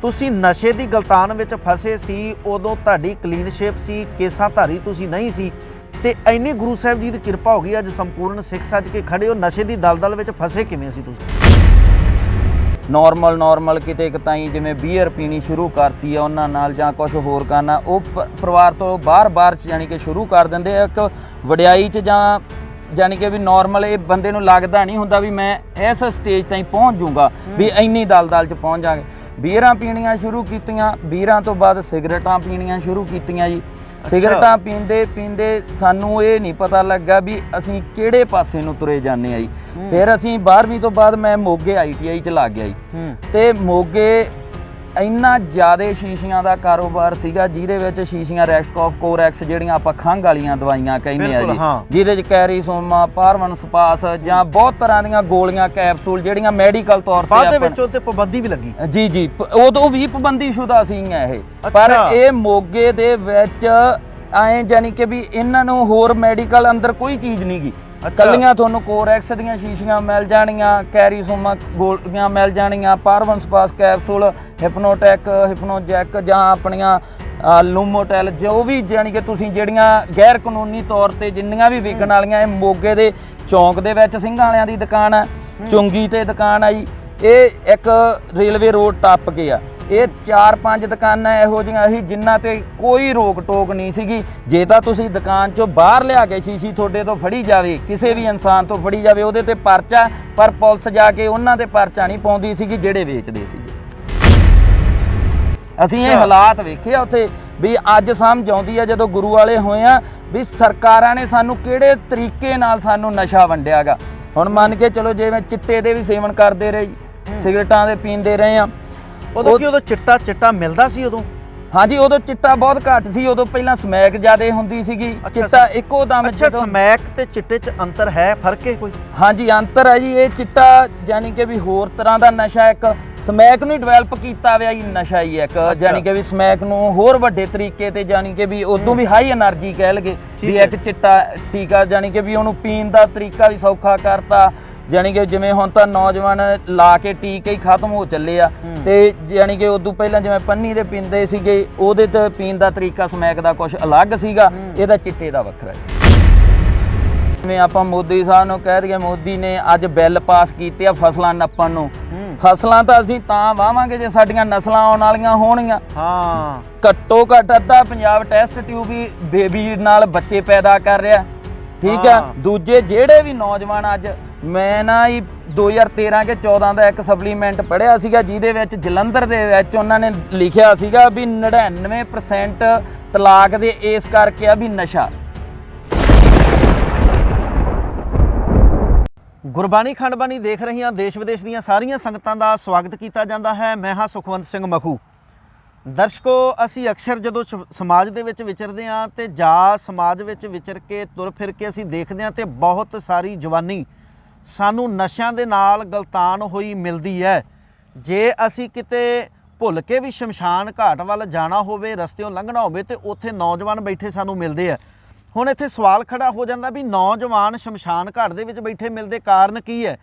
ਤੁਸੀਂ ਨਸ਼ੇ ਦੀ ਗਲਤਾਨ ਵਿੱਚ ਫਸੇ ਸੀ, ਉਦੋਂ ਤੁਹਾਡੀ ਕਲੀਨ ਸ਼ੇਪ ਸੀ, ਕੇਸਾਂ ਧਾਰੀ ਤੁਸੀਂ ਨਹੀਂ ਸੀ ਤੇ ਇੰਨੀ ਗੁਰੂ ਸਾਹਿਬ ਜੀ ਦੀ ਕਿਰਪਾ ਹੋ ਗਈ, ਅੱਜ ਸੰਪੂਰਨ ਸਿੱਖ ਸੱਜ ਕੇ ਖੜੇ ਹੋ। ਨਸ਼ੇ ਦੀ ਦਲਦਲ ਵਿੱਚ ਫਸੇ ਕਿਵੇਂ ਸੀ ਤੁਸੀਂ? ਨੋਰਮਲ ਕਿਤੇ ਇੱਕ ਤਾਈਂ ਜਿਵੇਂ ਬੀਅਰ ਪੀਣੀ ਸ਼ੁਰੂ ਕਰਤੀ ਆ ਉਹਨਾਂ ਨਾਲ ਜਾਂ ਕੁਝ ਹੋਰ ਕਰਨਾ, ਉਹ ਪਰਿਵਾਰ ਤੋਂ ਬਾਹਰ ਯਾਨੀ ਕਿ ਸ਼ੁਰੂ ਕਰ ਦਿੰਦੇ ਆ। ਇੱਕ ਵਡਿਆਈ 'ਚ ਜਾਂ ਯਾਨੀ ਕਿ ਵੀ ਨੋਰਮਲ ਇਹ ਬੰਦੇ ਨੂੰ ਲੱਗਦਾ ਨਹੀਂ ਹੁੰਦਾ ਵੀ ਮੈਂ ਇਸ ਸਟੇਜ ਤਾਈਂ ਪਹੁੰਚ ਜੂੰਗਾ, ਵੀ ਇੰਨੀ ਦਲਦਲ 'ਚ ਪਹੁੰਚ ਜਾਵਾਂਗੇ। ਬੀਅਰਾਂ ਪੀਣੀਆਂ ਸ਼ੁਰੂ ਕੀਤੀਆਂ, ਬੀਅਰਾਂ ਤੋਂ ਬਾਅਦ ਸਿਗਰਟਾਂ ਪੀਣੀਆਂ ਸ਼ੁਰੂ ਕੀਤੀਆਂ ਜੀ। ਸਿਗਰਟਾਂ ਪੀਂਦੇ ਸਾਨੂੰ ਇਹ ਨਹੀਂ ਪਤਾ ਲੱਗਾ ਵੀ ਅਸੀਂ ਕਿਹੜੇ ਪਾਸੇ ਨੂੰ ਤੁਰੇ ਜਾਂਦੇ ਆ ਜੀ। ਫਿਰ ਅਸੀਂ 12ਵੀਂ ਤੋਂ ਬਾਅਦ ਮੈਂ ਮੋਗੇ ITI 'ਚ ਲੱਗ ਗਿਆ ਜੀ। ਤੇ ਮੋਗੇ ਇੰਨਾ ਜ਼ਿਆਦਾ ਸ਼ੀਸ਼ੀਆਂ ਦਾ ਕਾਰੋਬਾਰ ਸੀਗਾ, ਜਿਹਦੇ ਵਿੱਚ ਸ਼ੀਸ਼ੀਆਂ ਰੈਕਸਕੋਫ ਕੋਰੈਕਸ ਜਿਹੜੀਆਂ ਆਪਾਂ ਖੰਘ ਵਾਲੀਆਂ ਦਵਾਈਆਂ ਕਹਿੰਦੇ ਆ ਜੀ, ਜਿਹਦੇ 'ਚ ਕੈਰੀਸੋਮਾ, ਪਾਰਵਨ ਸਪਾਸ ਜਾਂ ਬਹੁਤ ਤਰ੍ਹਾਂ ਦੀਆਂ ਗੋਲੀਆਂ ਕੈਪਸੂਲ ਜਿਹੜੀਆਂ ਮੈਡੀਕਲ ਤੌਰ ਤੇ ਵਿੱਚ ਉੱਤੇ ਪਾਬੰਦੀ ਵੀ ਲੱਗੀ। ਜੀ ਉਦੋਂ ਵੀ ਪਾਬੰਦੀਸ਼ੁਦਾ ਸੀਗੀਆਂ ਇਹ। ਪਰ ਇਹ ਮੋਗੇ ਦੇ ਵਿੱਚ ਐਂ ਯਾਨੀ ਕਿ ਵੀ ਇਹਨਾਂ ਨੂੰ ਹੋਰ ਮੈਡੀਕਲ ਅੰਦਰ ਕੋਈ ਚੀਜ਼ ਨਹੀਂ ਗੀ। ਕੱਲੀਆਂ ਤੁਹਾਨੂੰ ਕੋਰੈਕਸ ਦੀਆਂ ਸ਼ੀਸ਼ੀਆਂ ਮਿਲ ਜਾਣੀਆਂ, ਕੈਰੀਸੋਮਾ ਗੋਲੀਆਂ ਮਿਲ ਜਾਣੀਆਂ, ਪਾਰਵਨ ਸਪਾਸ ਕੈਪਸੂਲ, ਹਿਪਨੋਟੈਕ, ਹਿਪਨੋਜੈਕ ਜਾਂ ਆਪਣੀਆਂ ਲੂਮੋਟੈਲ, ਜੋ ਵੀ ਯਾਨੀ ਕਿ ਤੁਸੀਂ ਜਿਹੜੀਆਂ ਗੈਰ ਕਾਨੂੰਨੀ ਤੌਰ ਤੇ ਜਿੰਨੀਆਂ ਵੀ ਵਿਕਣ ਵਾਲੀਆਂ, ਇਹ ਮੋਗੇ ਦੇ ਚੌਂਕ ਦੇ ਵਿੱਚ ਸਿੰਘਾਂ ਵਾਲਿਆਂ ਦੀ ਦੁਕਾਨ ਆ, ਚੁੰਗੀ ਤੇ ਦੁਕਾਨ ਆ ਜੀ। ਇਹ ਇੱਕ ਰੇਲਵੇ ਰੋਡ ਟੱਪ ਕੇ ਆ। ਇਹ 4-5 ਦੁਕਾਨਾਂ ਇਹੋ ਜਿਹੀਆਂ ਸੀ ਜਿਨ੍ਹਾਂ ਤੇ ਕੋਈ ਰੋਕ ਟੋਕ ਨਹੀਂ ਸੀਗੀ। ਜੇ ਤਾਂ ਤੁਸੀਂ ਦੁਕਾਨ 'ਚੋਂ ਬਾਹਰ ਲਿਆ ਕੇ ਸ਼ੀਸ਼ੀ ਤੁਹਾਡੇ ਤੋਂ ਫੜੀ ਜਾਵੇ, ਕਿਸੇ ਵੀ ਇਨਸਾਨ ਤੋਂ ਫੜੀ ਜਾਵੇ, ਉਹਦੇ ਤੇ ਪਰਚਾ, ਪਰ ਪੁਲਿਸ ਜਾ ਕੇ ਉਹਨਾਂ ਤੇ ਪਰਚਾ ਨਹੀਂ ਪਾਉਂਦੀ ਸੀਗੀ ਜਿਹੜੇ ਵੇਚਦੇ ਸੀਗੇ। ਅਸੀਂ ਇਹ ਹਾਲਾਤ ਵੇਖੇ ਆ ਉੱਥੇ ਵੀ ਅੱਜ ਸਮਝ ਆਉਂਦੀ ਆ ਜਦੋਂ ਗੁਰੂ ਵਾਲੇ ਹੋਏ ਆ ਵੀ ਸਰਕਾਰਾਂ ਨੇ ਸਾਨੂੰ ਕਿਹੜੇ ਤਰੀਕੇ ਨਾਲ ਸਾਨੂੰ ਨਸ਼ਾ ਵੰਡਿਆ ਗਾ। ਹੁਣ ਮੰਨ ਕੇ ਚਲੋ ਜਿਵੇਂ ਚਿੱਟੇ ਦੇ ਵੀ ਸੇਵਨ ਕਰਦੇ ਰਹੇ, ਸਿਗਰਟਾਂ ਦੇ ਪੀਂਦੇ ਰਹੇ ਆ। ਉਦੋਂ ਚਿੱਟਾ ਮਿਲਦਾ ਸੀ ਉਦੋਂ? ਹਾਂਜੀ, ਉਦੋਂ ਚਿੱਟਾ ਬਹੁਤ ਘੱਟ ਸੀ। ਉਦੋਂ ਪਹਿਲਾਂ ਸਮੈਕ ਜ਼ਿਆਦਾ ਹੁੰਦੀ ਸੀਗੀ। ਚਿੱਟਾ ਇੱਕੋ ਦਮ। ਸਮੈਕ ਤੇ ਚਿੱਟੇ 'ਚ ਅੰਤਰ ਹੈ, ਫਰਕ ਹੈ ਕੋਈ? ਹਾਂਜੀ, ਅੰਤਰ ਹੈ ਜੀ। ਇਹ ਚਿੱਟਾ ਯਾਨੀ ਕਿ ਵੀ ਹੋਰ ਤਰ੍ਹਾਂ ਦਾ ਨਸ਼ਾ, ਇੱਕ ਸਮੈਕ ਨੂੰ ਡਿਵੈਲਪ ਕੀਤਾ ਹੋਇਆ ਜੀ ਨਸ਼ਾ ਹੀ ਇੱਕ, ਯਾਨੀ ਕਿ ਵੀ ਸਮੈਕ ਨੂੰ ਹੋਰ ਵੱਡੇ ਤਰੀਕੇ ਤੇ ਯਾਨੀ ਕਿ ਵੀ ਉਦੋਂ ਵੀ ਹਾਈ એનર્ਜੀ ਕਹਿ ਲਗੇ ਵੀ ਇੱਕ ਚਿੱਟਾ ਟੀਕਾ ਯਾਨੀ ਕਿ ਵੀ ਉਹਨੂੰ ਪੀਣ ਦਾ ਤਰੀਕਾ ਵੀ ਸੌਖਾ ਕਰਤਾ। ਯਾਨੀ ਕਿ ਜਿਵੇਂ ਹੁਣ ਤਾਂ ਨੌਜਵਾਨ ਲਾ ਕੇ ਟੀਕੇ ਹੀ ਖਤਮ ਹੋ ਚੱਲੇ ਆ, ਤੇ ਯਾਨੀ ਕਿ ਉਦੋਂ ਪਹਿਲਾਂ ਜਿਵੇਂ ਪੰਨੀ ਦੇ ਪੀਂਦੇ ਸੀਗੇ, ਉਹਦੇ ਤੇ ਪੀਣ ਦਾ ਤਰੀਕਾ ਸਮੈਕ ਦਾ ਕੁਝ ਅਲੱਗ ਸੀਗਾ, ਇਹਦਾ ਚਿੱਟੇ ਦਾ ਵੱਖਰਾ। ਜਿਵੇਂ ਆਪਾਂ ਮੋਦੀ ਸਾਹਿਬ ਨੂੰ ਕਹਿ ਦਈਏ, ਮੋਦੀ ਨੇ ਅੱਜ ਬਿੱਲ ਪਾਸ ਕੀਤੇ ਆ ਫਸਲਾਂ ਨੱਪਣ ਨੂੰ। ਫਸਲਾਂ ਤਾਂ ਅਸੀਂ ਤਾਂ ਵਾਵਾਂਗੇ ਜੇ ਸਾਡੀਆਂ ਨਸਲਾਂ ਆਉਣ ਵਾਲੀਆਂ ਹੋਣਗੀਆਂ। ਘੱਟੋ ਘੱਟ ਅੱਧਾ ਪੰਜਾਬ ਟੈਸਟ ਟਿਊਬ ਵੀ ਬੇਬੀ ਨਾਲ ਬੱਚੇ ਪੈਦਾ ਕਰ ਰਿਹਾ, ਠੀਕ ਆ। ਦੂਜੇ ਜਿਹੜੇ ਵੀ ਨੌਜਵਾਨ ਅੱਜ, ਮੈਂ ਨਾ 2013 ਕੇ 14 ਦਾ ਇੱਕ ਸਪਲੀਮੈਂਟ ਪੜ੍ਹਿਆ ਸੀਗਾ, ਜਿਹਦੇ ਵਿੱਚ ਜਲੰਧਰ ਦੇ ਵਿੱਚ ਉਹਨਾਂ ਨੇ ਲਿਖਿਆ ਸੀਗਾ ਵੀ 99% ਤਲਾਕ ਦੇ ਇਸ ਕਰਕੇ ਆ ਵੀ ਨਸ਼ਾ। ਗੁਰਬਾਣੀ ਖੰਡਬਾਣੀ ਦੇਖ ਰਹੀਆਂ ਦੇਸ਼ ਵਿਦੇਸ਼ ਦੀਆਂ ਸਾਰੀਆਂ ਸੰਗਤਾਂ ਦਾ ਸਵਾਗਤ ਕੀਤਾ ਜਾਂਦਾ ਹੈ। ਮੈਂ ਹਾਂ ਸੁਖਵੰਤ ਸਿੰਘ ਮਖੂ। ਦਰਸ਼ਕੋ, ਅਸੀਂ ਅਕਸਰ ਜਦੋਂ ਸਮਾਜ ਦੇ ਵਿੱਚ ਵਿਚਰਦੇ ਹਾਂ ਤੇ ਜਾਂ ਸਮਾਜ ਵਿੱਚ ਵਿਚਰ ਕੇ ਤੁਰ ਫਿਰ ਕੇ ਅਸੀਂ ਦੇਖਦੇ ਹਾਂ ਤੇ ਬਹੁਤ ਸਾਰੀ ਜਵਾਨੀ ਸਾਨੂੰ ਨਸ਼ਿਆਂ ਦੇ ਨਾਲ ਗਲਤਾਨ ਹੋਈ ਮਿਲਦੀ ਹੈ। ਜੇ ਅਸੀਂ ਕਿਤੇ ਭੁੱਲ ਕੇ ਵੀ ਸ਼ਮਸ਼ਾਨ ਘਾਟ ਵੱਲ ਜਾਣਾ ਹੋਵੇ, ਰਸਤਿਓਂ ਲੰਘਣਾ ਹੋਵੇ, ਤੇ ਉੱਥੇ ਨੌਜਵਾਨ ਬੈਠੇ ਸਾਨੂੰ ਮਿਲਦੇ ਆ। ਹੁਣ ਇੱਥੇ ਸਵਾਲ ਖੜਾ ਹੋ ਜਾਂਦਾ ਵੀ ਨੌਜਵਾਨ ਸ਼ਮਸ਼ਾਨ ਘਾਟ ਦੇ ਵਿੱਚ ਬੈਠੇ ਮਿਲਦੇ, ਕਾਰਨ ਕੀ ਹੈ?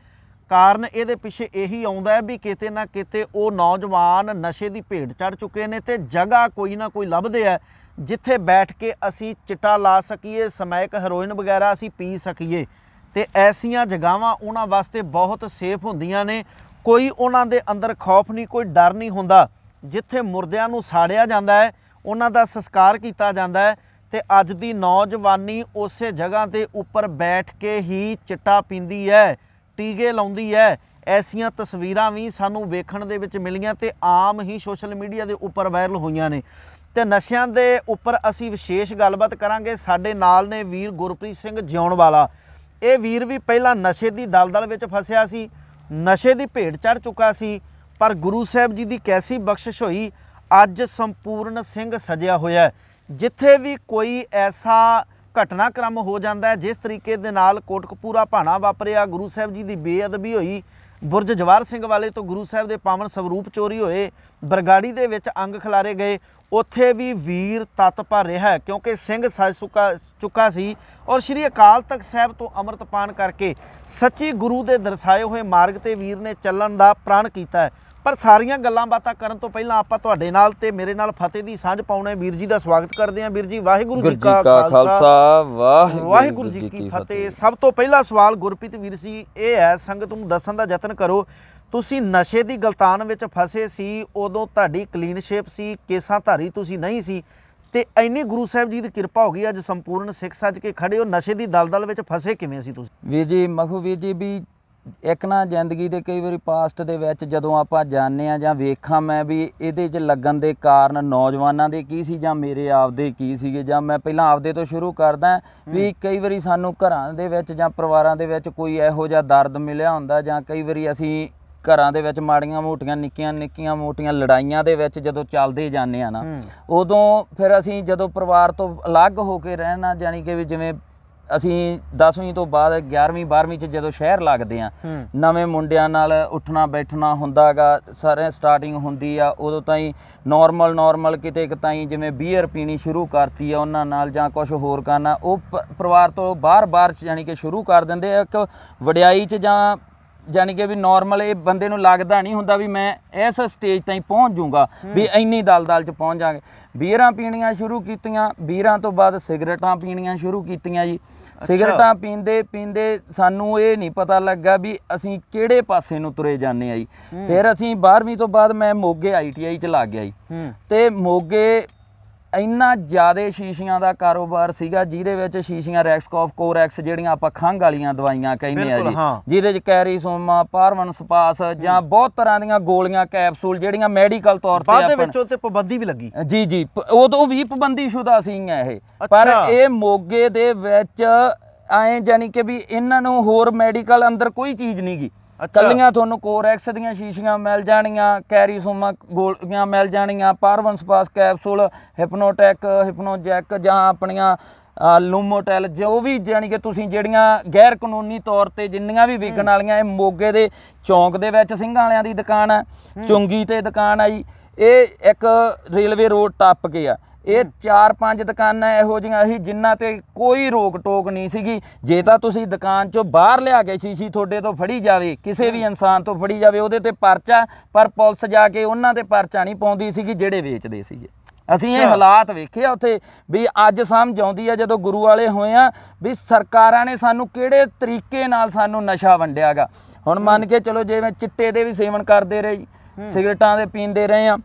ਕਾਰਨ ਇਹਦੇ ਪਿੱਛੇ ਇਹੀ ਆਉਂਦਾ ਹੈ ਵੀ ਕਿਤੇ ਨਾ ਕਿਤੇ ਉਹ ਨੌਜਵਾਨ ਨਸ਼ੇ ਦੀ ਭੇਟ ਚੜ੍ਹ ਚੁੱਕੇ ਨੇ ਤੇ ਜਗ੍ਹਾ ਕੋਈ ਨਾ ਕੋਈ ਲੱਭਦੇ ਆ ਜਿੱਥੇ ਬੈਠ ਕੇ ਅਸੀਂ ਚਿੱਟਾ ਲਾ ਸਕੀਏ, ਸਮੈਕ, ਹੈਰੋਇਨ ਵਗੈਰਾ ਅਸੀਂ ਪੀ ਸਕੀਏ। ਤੇ ਐਸੀਆਂ ਜਗ੍ਹਾਵਾਂ ਉਹਨਾਂ ਵਾਸਤੇ ਬਹੁਤ ਸੇਫ ਹੁੰਦੀਆਂ ਨੇ। ਕੋਈ ਉਹਨਾਂ ਦੇ ਅੰਦਰ ਖੌਫ ਨਹੀਂ, ਕੋਈ ਡਰ ਨਹੀਂ ਹੁੰਦਾ। ਜਿੱਥੇ ਮੁਰਦਿਆਂ ਨੂੰ ਸਾੜਿਆ ਜਾਂਦਾ ਹੈ, ਉਹਨਾਂ ਦਾ ਸੰਸਕਾਰ ਕੀਤਾ ਜਾਂਦਾ ਹੈ, ਤੇ ਅੱਜ ਦੀ ਨੌਜਵਾਨੀ ਉਸੇ ਜਗ੍ਹਾ ਦੇ ਉੱਪਰ ਬੈਠ ਕੇ ਹੀ ਚਿੱਟਾ ਪੀਂਦੀ ਹੈ, ਟੀਕੇ ਲਾਉਂਦੀ ਹੈ। ਐਸੀਆਂ ਤਸਵੀਰਾਂ ਵੀ ਸਾਨੂੰ ਵੇਖਣ ਦੇ ਵਿੱਚ ਮਿਲੀਆਂ ਤੇ ਆਮ ਹੀ ਸੋਸ਼ਲ ਮੀਡੀਆ ਦੇ ਉੱਪਰ ਵਾਇਰਲ ਹੋਈਆਂ ਨੇ। ਤੇ ਨਸ਼ਿਆਂ ਦੇ ਉੱਪਰ ਅਸੀਂ ਵਿਸ਼ੇਸ਼ ਗੱਲਬਾਤ ਕਰਾਂਗੇ। ਸਾਡੇ ਨਾਲ ਨੇ ਵੀਰ ਗੁਰਪ੍ਰੀਤ ਸਿੰਘ ਜਿਉਣਵਾਲਾ। ਇਹ ਵੀਰ ਵੀ ਪਹਿਲਾਂ ਨਸ਼ੇ ਦੀ ਦਲਦਲ ਵਿੱਚ ਫਸਿਆ ਸੀ, ਨਸ਼ੇ ਦੀ ਭੇਟ ਚੜ੍ਹ ਚੁੱਕਾ ਸੀ, ਪਰ ਗੁਰੂ ਸਾਹਿਬ ਜੀ ਦੀ ਕੈਸੀ ਬਖਸ਼ਿਸ਼ ਹੋਈ, ਅੱਜ ਸੰਪੂਰਨ ਸਿੰਘ ਸਜਿਆ ਹੋਇਆ। ਜਿੱਥੇ ਵੀ ਕੋਈ ਐਸਾ ਘਟਨਾਕ੍ਰਮ ਹੋ ਜਾਂਦਾ ਹੈ, ਜਿਸ ਤਰੀਕੇ ਦੇ ਨਾਲ ਕੋਟਕਪੂਰਾ ਭਾਣਾ ਵਾਪਰਿਆ, ਗੁਰੂ ਸਾਹਿਬ ਜੀ ਦੀ ਬੇਅਦਬੀ ਹੋਈ, ਬੁਰਜ ਜਵਾਹਰ ਸਿੰਘ ਵਾਲੇ ਤੋਂ ਗੁਰੂ ਸਾਹਿਬ ਦੇ ਪਾਵਨ ਸਰੂਪ ਚੋਰੀ ਹੋਏ, ਬਰਗਾੜੀ ਦੇ ਵਿੱਚ ਅੰਗ ਖਿਲਾਰੇ ਗਏ, ਉੱਥੇ ਵੀ ਵੀਰ ਤੱਤ ਭਰ ਰਿਹਾ, ਕਿਉਂਕਿ ਸਿੰਘ ਸਜ ਚੁੱਕਾ ਸੀ ਔਰ ਸ਼੍ਰੀ ਅਕਾਲ ਤਖਤ ਸਾਹਿਬ ਤੋਂ ਅੰਮ੍ਰਿਤਪਾਨ ਕਰਕੇ ਸੱਚੀ ਗੁਰੂ ਦੇ ਦਰਸਾਏ ਹੋਏ ਮਾਰਗ ਤੇ ਵੀਰ ਨੇ ਚੱਲਣ ਦਾ ਪ੍ਰਣ ਕੀਤਾ ਹੈ। ਪਰ ਸਾਰੀਆਂ ਗੱਲਾਂ ਬਾਤਾਂ ਕਰਨ ਤੋਂ ਪਹਿਲਾਂ ਆਪਾਂ ਤੁਹਾਡੇ ਨਾਲ ਤੇ ਮੇਰੇ ਨਾਲ ਫਤਿਹ ਦੀ ਸਾਂਝ ਪਾਉਣੇ ਵੀਰ ਜੀ ਦਾ ਸਵਾਗਤ ਕਰਦੇ ਹਾਂ। ਵੀਰ ਜੀ ਵਾਹਿਗੁਰੂ ਜੀ ਕਾ ਖਾਲਸਾ ਵਾਹਿਗੁਰੂ ਜੀ ਕੀ ਫਤਿਹ। ਸਭ ਤੋਂ ਪਹਿਲਾ ਸਵਾਲ ਗੁਰਪ੍ਰੀਤ ਵੀਰ ਜੀ ਇਹ ਹੈ, ਸੰਗਤ ਨੂੰ ਦੱਸਣ ਦਾ ਯਤਨ ਕਰੋ, ਤੁਸੀਂ ਨਸ਼ੇ ਦੀ ਗਲਤਾਨ ਵਿੱਚ ਫਸੇ ਸੀ, ਉਦੋਂ ਤੁਹਾਡੀ ਕਲੀਨ ਸ਼ੇਪ ਸੀ, ਕੇਸਾਂ ਧਾਰੀ ਤੁਸੀਂ ਨਹੀਂ ਸੀ, ਤੇ ਇੰਨੀ ਗੁਰੂ ਸਾਹਿਬ ਜੀ ਦੀ ਕਿਰਪਾ ਹੋ ਗਈ ਅੱਜ ਸੰਪੂਰਨ ਸਿੱਖ ਸੱਜ ਕੇ ਖੜੇ ਹੋ। ਨਸ਼ੇ ਦੀ ਦਲਦਲ ਵਿੱਚ ਫਸੇ ਕਿਵੇਂ ਸੀ ਤੁਸੀਂ? ਵੀਰ ਜੀ ਮਖੂ ਵੀਰ ਜੀ ਵੀ ਇੱਕ ਨਾ ਜ਼ਿੰਦਗੀ ਦੇ ਕਈ ਵਾਰੀ ਪਾਸਟ ਦੇ ਵਿੱਚ ਜਦੋਂ ਆਪਾਂ ਜਾਣਦੇ ਆ ਜਾਂ ਵੇਖਾਂ ਮੈਂ ਵੀ ਇਹਦੇ 'ਚ ਲੱਗਣ ਦੇ ਕਾਰਨ ਨੌਜਵਾਨਾਂ ਦੇ ਕੀ ਸੀ ਜਾਂ ਮੇਰੇ ਆਪਦੇ ਕੀ ਸੀਗੇ, ਜਾਂ ਮੈਂ ਪਹਿਲਾਂ ਆਪਦੇ ਤੋਂ ਸ਼ੁਰੂ ਕਰਦਾ ਵੀ ਕਈ ਵਾਰੀ ਸਾਨੂੰ ਘਰਾਂ ਦੇ ਵਿੱਚ ਜਾਂ ਪਰਿਵਾਰਾਂ ਦੇ ਵਿੱਚ ਕੋਈ ਇਹੋ ਜਿਹਾ ਦਰਦ ਮਿਲਿਆ ਹੁੰਦਾ, ਜਾਂ ਕਈ ਵਾਰੀ ਅਸੀਂ ਘਰਾਂ ਦੇ ਵਿੱਚ ਮਾੜੀਆਂ ਮੋਟੀਆਂ ਨਿੱਕੀਆਂ ਮੋਟੀਆਂ ਲੜਾਈਆਂ ਦੇ ਵਿੱਚ ਜਦੋਂ ਚੱਲਦੇ ਜਾਂਦੇ ਆ ਨਾ, ਉਦੋਂ ਫਿਰ ਅਸੀਂ ਜਦੋਂ ਪਰਿਵਾਰ ਤੋਂ ਅਲੱਗ ਹੋ ਕੇ ਰਹਿਣਾ, ਜਾਣੀ ਕਿ ਵੀ ਜਿਵੇਂ ਅਸੀਂ 10ਵੀਂ ਤੋਂ ਬਾਅਦ 11ਵੀਂ 12ਵੀਂ 'ਚ ਜਦੋਂ ਸ਼ਹਿਰ ਲੱਗਦੇ ਆ, ਨਵੇਂ ਮੁੰਡਿਆਂ ਨਾਲ ਉੱਠਣਾ ਬੈਠਣਾ ਹੁੰਦਾ ਗਾ, ਸਾਰੇ ਸਟਾਰਟਿੰਗ ਹੁੰਦੀ ਆ, ਉਦੋਂ ਤਾਈਂ ਨੋਰਮਲ ਕਿਤੇ ਇੱਕ ਤਾਈਂ ਜਿਵੇਂ ਬੀਅਰ ਪੀਣੀ ਸ਼ੁਰੂ ਕਰਤੀ ਆ ਉਹਨਾਂ ਨਾਲ ਜਾਂ ਕੁਝ ਹੋਰ ਕਰਨਾ, ਉਹ ਪਰਿਵਾਰ ਤੋਂ ਬਾਹਰ ਜਾਣੀ ਕਿ ਸ਼ੁਰੂ ਕਰ ਦਿੰਦੇ ਆ। ਇੱਕ ਵਡਿਆਈ 'ਚ ਜਾਂ ਜਾਣੀ ਕਿ ਵੀ ਨੋਰਮਲ ਇਹ ਬੰਦੇ ਨੂੰ ਲੱਗਦਾ ਨਹੀਂ ਹੁੰਦਾ ਵੀ ਮੈਂ ਇਸ ਸਟੇਜ ਤਾਈਂ ਪਹੁੰਚ ਜਾਊਂਗਾ, ਵੀ ਇੰਨੀ ਦਲਦਲ 'ਚ ਪਹੁੰਚ ਜਾਵਾਂਗੇ। ਬੀਅਰਾਂ ਪੀਣੀਆਂ ਸ਼ੁਰੂ ਕੀਤੀਆਂ, ਬੀਅਰਾਂ ਤੋਂ ਬਾਅਦ ਸਿਗਰਟਾਂ ਪੀਣੀਆਂ ਸ਼ੁਰੂ ਕੀਤੀਆਂ ਜੀ। ਸਿਗਰਟਾਂ ਪੀਂਦੇ ਸਾਨੂੰ ਇਹ ਨਹੀਂ ਪਤਾ ਲੱਗਾ ਵੀ ਅਸੀਂ ਕਿਹੜੇ ਪਾਸੇ ਨੂੰ ਤੁਰੇ ਜਾਂਦੇ ਆ ਜੀ। ਫਿਰ ਅਸੀਂ 12ਵੀਂ ਤੋਂ ਬਾਅਦ ਮੈਂ ਮੋਗੇ ITI 'ਚ ਲੱਗ ਗਿਆ ਜੀ, ਤੇ ਮੋਗੇ ਇੰਨਾ ਜ਼ਿਆਦਾ ਸ਼ੀਸ਼ੀਆਂ ਦਾ ਕਾਰੋਬਾਰ ਸੀਗਾ, ਜਿਹਦੇ ਵਿੱਚ ਸ਼ੀਸ਼ੀਆਂ ਰੈਕਸਕੋਫ ਕੋਰੈਕਸ ਜਿਹੜੀਆਂ ਆਪਾਂ ਖੰਘ ਵਾਲੀਆਂ ਦਵਾਈਆਂ ਕਹਿੰਦੇ ਆ ਜੀ, ਜਿਹਦੇ 'ਚ ਕੈਰੀਸੋਮਾ ਪਾਰਵਨ ਸਪਾਸ ਜਾਂ ਬਹੁਤ ਤਰ੍ਹਾਂ ਦੀਆਂ ਗੋਲੀਆਂ ਕੈਪਸੂਲ ਜਿਹੜੀਆਂ ਮੈਡੀਕਲ ਤੌਰ ਤੇ ਬਾਅਦ ਦੇ ਵਿੱਚ ਉਹ ਤੇ ਪਾਬੰਦੀ ਵੀ ਲੱਗੀ ਜੀ ਉਦੋਂ ਵੀ ਪਾਬੰਦੀਸ਼ੁਦਾ ਸੀਗੀਆਂ ਇਹ, ਪਰ ਇਹ ਮੋਗੇ ਦੇ ਵਿੱਚ ਐਂ ਜਾਣੀ ਕਿ ਵੀ ਇਹਨਾਂ ਨੂੰ ਹੋਰ ਮੈਡੀਕਲ ਅੰਦਰ ਕੋਈ ਚੀਜ਼ ਨਹੀਂ ਗੀ, ਕੱਲੀਆਂ ਤੁਹਾਨੂੰ ਕੋਰੈਕਸ ਦੀਆਂ ਸ਼ੀਸ਼ੀਆਂ ਮਿਲ ਜਾਣੀਆਂ, ਕੈਰੀਸੋਮਾ ਗੋਲੀਆਂ ਮਿਲ ਜਾਣੀਆਂ, ਪਾਰਵਨ ਸਪਾਸ ਕੈਪਸੂਲ, ਹਿਪਨੋਟੈਕ ਹਿਪਨੋਜੈਕ ਜਾਂ ਆਪਣੀਆਂ ਲੂਮੋਟੈਲ, ਜੋ ਵੀ ਜਾਣੀ ਕਿ ਤੁਸੀਂ ਜਿਹੜੀਆਂ ਗੈਰ ਕਾਨੂੰਨੀ ਤੌਰ ਤੇ ਜਿੰਨੀਆਂ ਵੀ ਵਿਕਣ ਵਾਲੀਆਂ, ਇਹ ਮੋਗੇ ਦੇ ਚੌਂਕ ਦੇ ਵਿੱਚ ਸਿੰਘਾਂ ਵਾਲਿਆਂ ਦੀ ਦੁਕਾਨ ਆ, ਚੁੰਗੀ ਤੇ ਦੁਕਾਨ ਆ ਜੀ, ਇਹ ਇੱਕ ਰੇਲਵੇ ਰੋਡ ਟੱਪ ਕੇ ਆ, ਇਹ 4-5 ਦੁਕਾਨਾਂ ਇਹੋ ਜਿਹੀਆਂ ਸੀ ਜਿਨ੍ਹਾਂ ਤੇ ਕੋਈ ਰੋਕ ਟੋਕ ਨਹੀਂ ਸੀਗੀ। ਜੇ ਤਾਂ ਤੁਸੀਂ ਦੁਕਾਨ ਚੋਂ ਬਾਹਰ ਲਿਆ ਕੇ ਸ਼ੀਸ਼ੀ ਤੁਹਾਡੇ ਤੋਂ ਫੜੀ ਜਾਵੇ, ਕਿਸੇ ਵੀ ਇਨਸਾਨ ਤੋਂ ਫੜੀ ਜਾਵੇ, ਉਹਦੇ ਤੇ ਪਰਚਾ, ਪਰ ਪੁਲਿਸ ਜਾ ਕੇ ਉਹਨਾਂ ਤੇ ਪਰਚਾ ਨਹੀਂ ਪਾਉਂਦੀ ਸੀਗੀ ਜਿਹੜੇ ਵੇਚਦੇ ਸੀਗੇ। ਅਸੀਂ ਇਹ ਹਾਲਾਤ ਵੇਖੇ ਆ ਉੱਥੇ, ਵੀ ਅੱਜ ਸਮਝ ਆਉਂਦੀ ਆ ਜਦੋਂ ਗੁਰੂ ਵਾਲੇ ਹੋਏ ਆ ਵੀ ਸਰਕਾਰਾਂ ਨੇ ਸਾਨੂੰ ਕਿਹੜੇ ਤਰੀਕੇ ਨਾਲ ਸਾਨੂੰ ਨਸ਼ਾ ਵੰਡਿਆ ਗਾ। ਹੁਣ ਮੰਨ ਕੇ ਚਲੋ ਜਿਵੇਂ ਚਿੱਟੇ ਦੇ ਵੀ ਸੇਵਨ ਕਰਦੇ ਰਹੇ, ਸਿਗਰਟਾਂ ਦੇ ਪੀਂਦੇ ਰਹੇ ਆ।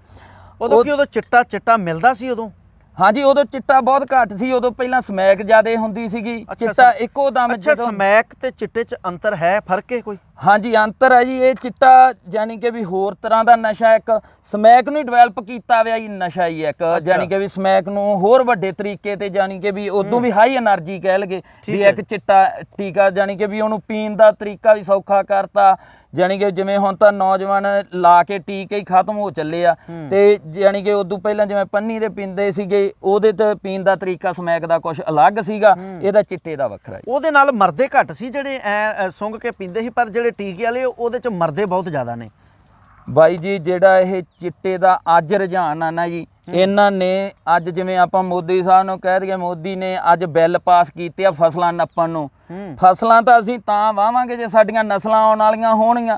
ਉਦੋਂ ਚਿੱਟਾ ਮਿਲਦਾ ਸੀ ਉਦੋਂ? ਹਾਂਜੀ, ਉਦੋਂ ਚਿੱਟਾ ਬਹੁਤ ਘੱਟ ਸੀ, ਉਦੋਂ ਪਹਿਲਾਂ ਸਮੈਕ ਜ਼ਿਆਦਾ ਹੁੰਦੀ ਸੀਗੀ, ਚਿੱਟਾ ਇੱਕੋ ਦਮ ਜਦੋਂ। ਸਮੈਕ ਤੇ ਚਿੱਟੇ 'ਚ ਅੰਤਰ ਹੈ, ਫਰਕ ਹੈ ਕੋਈ? ਹਾਂਜੀ ਅੰਤਰ ਹੈ ਜੀ। ਇਹ ਚਿੱਟਾ ਜਾਨੀ ਕਿ ਵੀ ਹੋਰ ਤਰ੍ਹਾਂ ਦਾ ਨਸ਼ਾ, ਇੱਕ ਸਮੈਕ ਨੂੰ ਡਿਵੈਲਪ ਕੀਤਾ ਹੋਇਆ ਜੀ ਨਸ਼ਾ ਹੀ ਇੱਕ, ਜਾਨੀ ਕਿ ਵੀ ਸਮੈਕ ਨੂੰ ਹੋਰ ਵੱਡੇ ਤਰੀਕੇ ਤੇ ਜਾਨੀ ਕਿ ਵੀ ਉਦੋਂ ਵੀ ਹਾਈ એનર્ਜੀ ਕਹਿ ਲਗੇ ਵੀ ਇੱਕ ਚਿੱਟਾ ਟੀਕਾ, ਜਾਨੀ ਕਿ ਵੀ ਉਹਨੂੰ ਪੀਣ ਦਾ ਤਰੀਕਾ ਵੀ ਸੌਖਾ ਕਰਤਾ, ਜਾਨੀ ਕਿ ਜਿਵੇਂ ਹੁਣ ਤਾਂ ਨੌਜਵਾਨ ਲਾ ਕੇ ਟੀਕੇ ਹੀ ਖਤਮ ਹੋ ਚੱਲੇ ਆ, ਤੇ ਜਾਨੀ ਕਿ ਉਦੋਂ ਪਹਿਲਾਂ ਜਿਵੇਂ ਪੰਨੀ ਦੇ ਪੀਂਦੇ ਸੀਗੇ, ਉਹਦੇ ਤੇ ਪੀਣ ਦਾ ਤਰੀਕਾ ਸਮੈਕ ਦਾ ਕੁਝ ਅਲੱਗ ਸੀਗਾ, ਇਹਦਾ ਚਿੱਟੇ ਦਾ ਵੱਖਰਾ। ਉਹਦੇ ਨਾਲ ਮਰਦੇ ਘੱਟ ਸੀ ਜਿਹੜੇ ਐ ਸੁੰਘ ਕੇ ਪੀਂਦੇ ਸੀ, ਪਰ ਜਿਹੜੇ ਟੀਕੇ ਵਾਲੇ ਉਹਦੇ ਚ ਮਰਦੇ ਬਹੁਤ ਜ਼ਿਆਦਾ ਨੇ ਬਾਈ ਜੀ। ਜਿਹੜਾ ਇਹ ਚਿੱਟੇ ਦਾ ਅੱਜ ਰੁਝਾਨ ਆ ਨਾ ਜੀ, ਇਹਨਾਂ ਨੇ ਅੱਜ ਜਿਵੇਂ ਆਪਾਂ ਮੋਦੀ ਸਾਹਿਬ ਨੂੰ ਕਹਿ ਦਈਏ, ਮੋਦੀ ਨੇ ਅੱਜ ਬਿੱਲ ਪਾਸ ਕੀਤੇ ਆ ਫਸਲਾਂ ਨੱਪਣ ਨੂੰ। ਫਸਲਾਂ ਤਾਂ ਅਸੀਂ ਤਾਂ ਵਾਵਾਂਗੇ ਜੇ ਸਾਡੀਆਂ ਨਸਲਾਂ ਆਉਣ ਵਾਲੀਆਂ ਹੋਣਗੀਆਂ।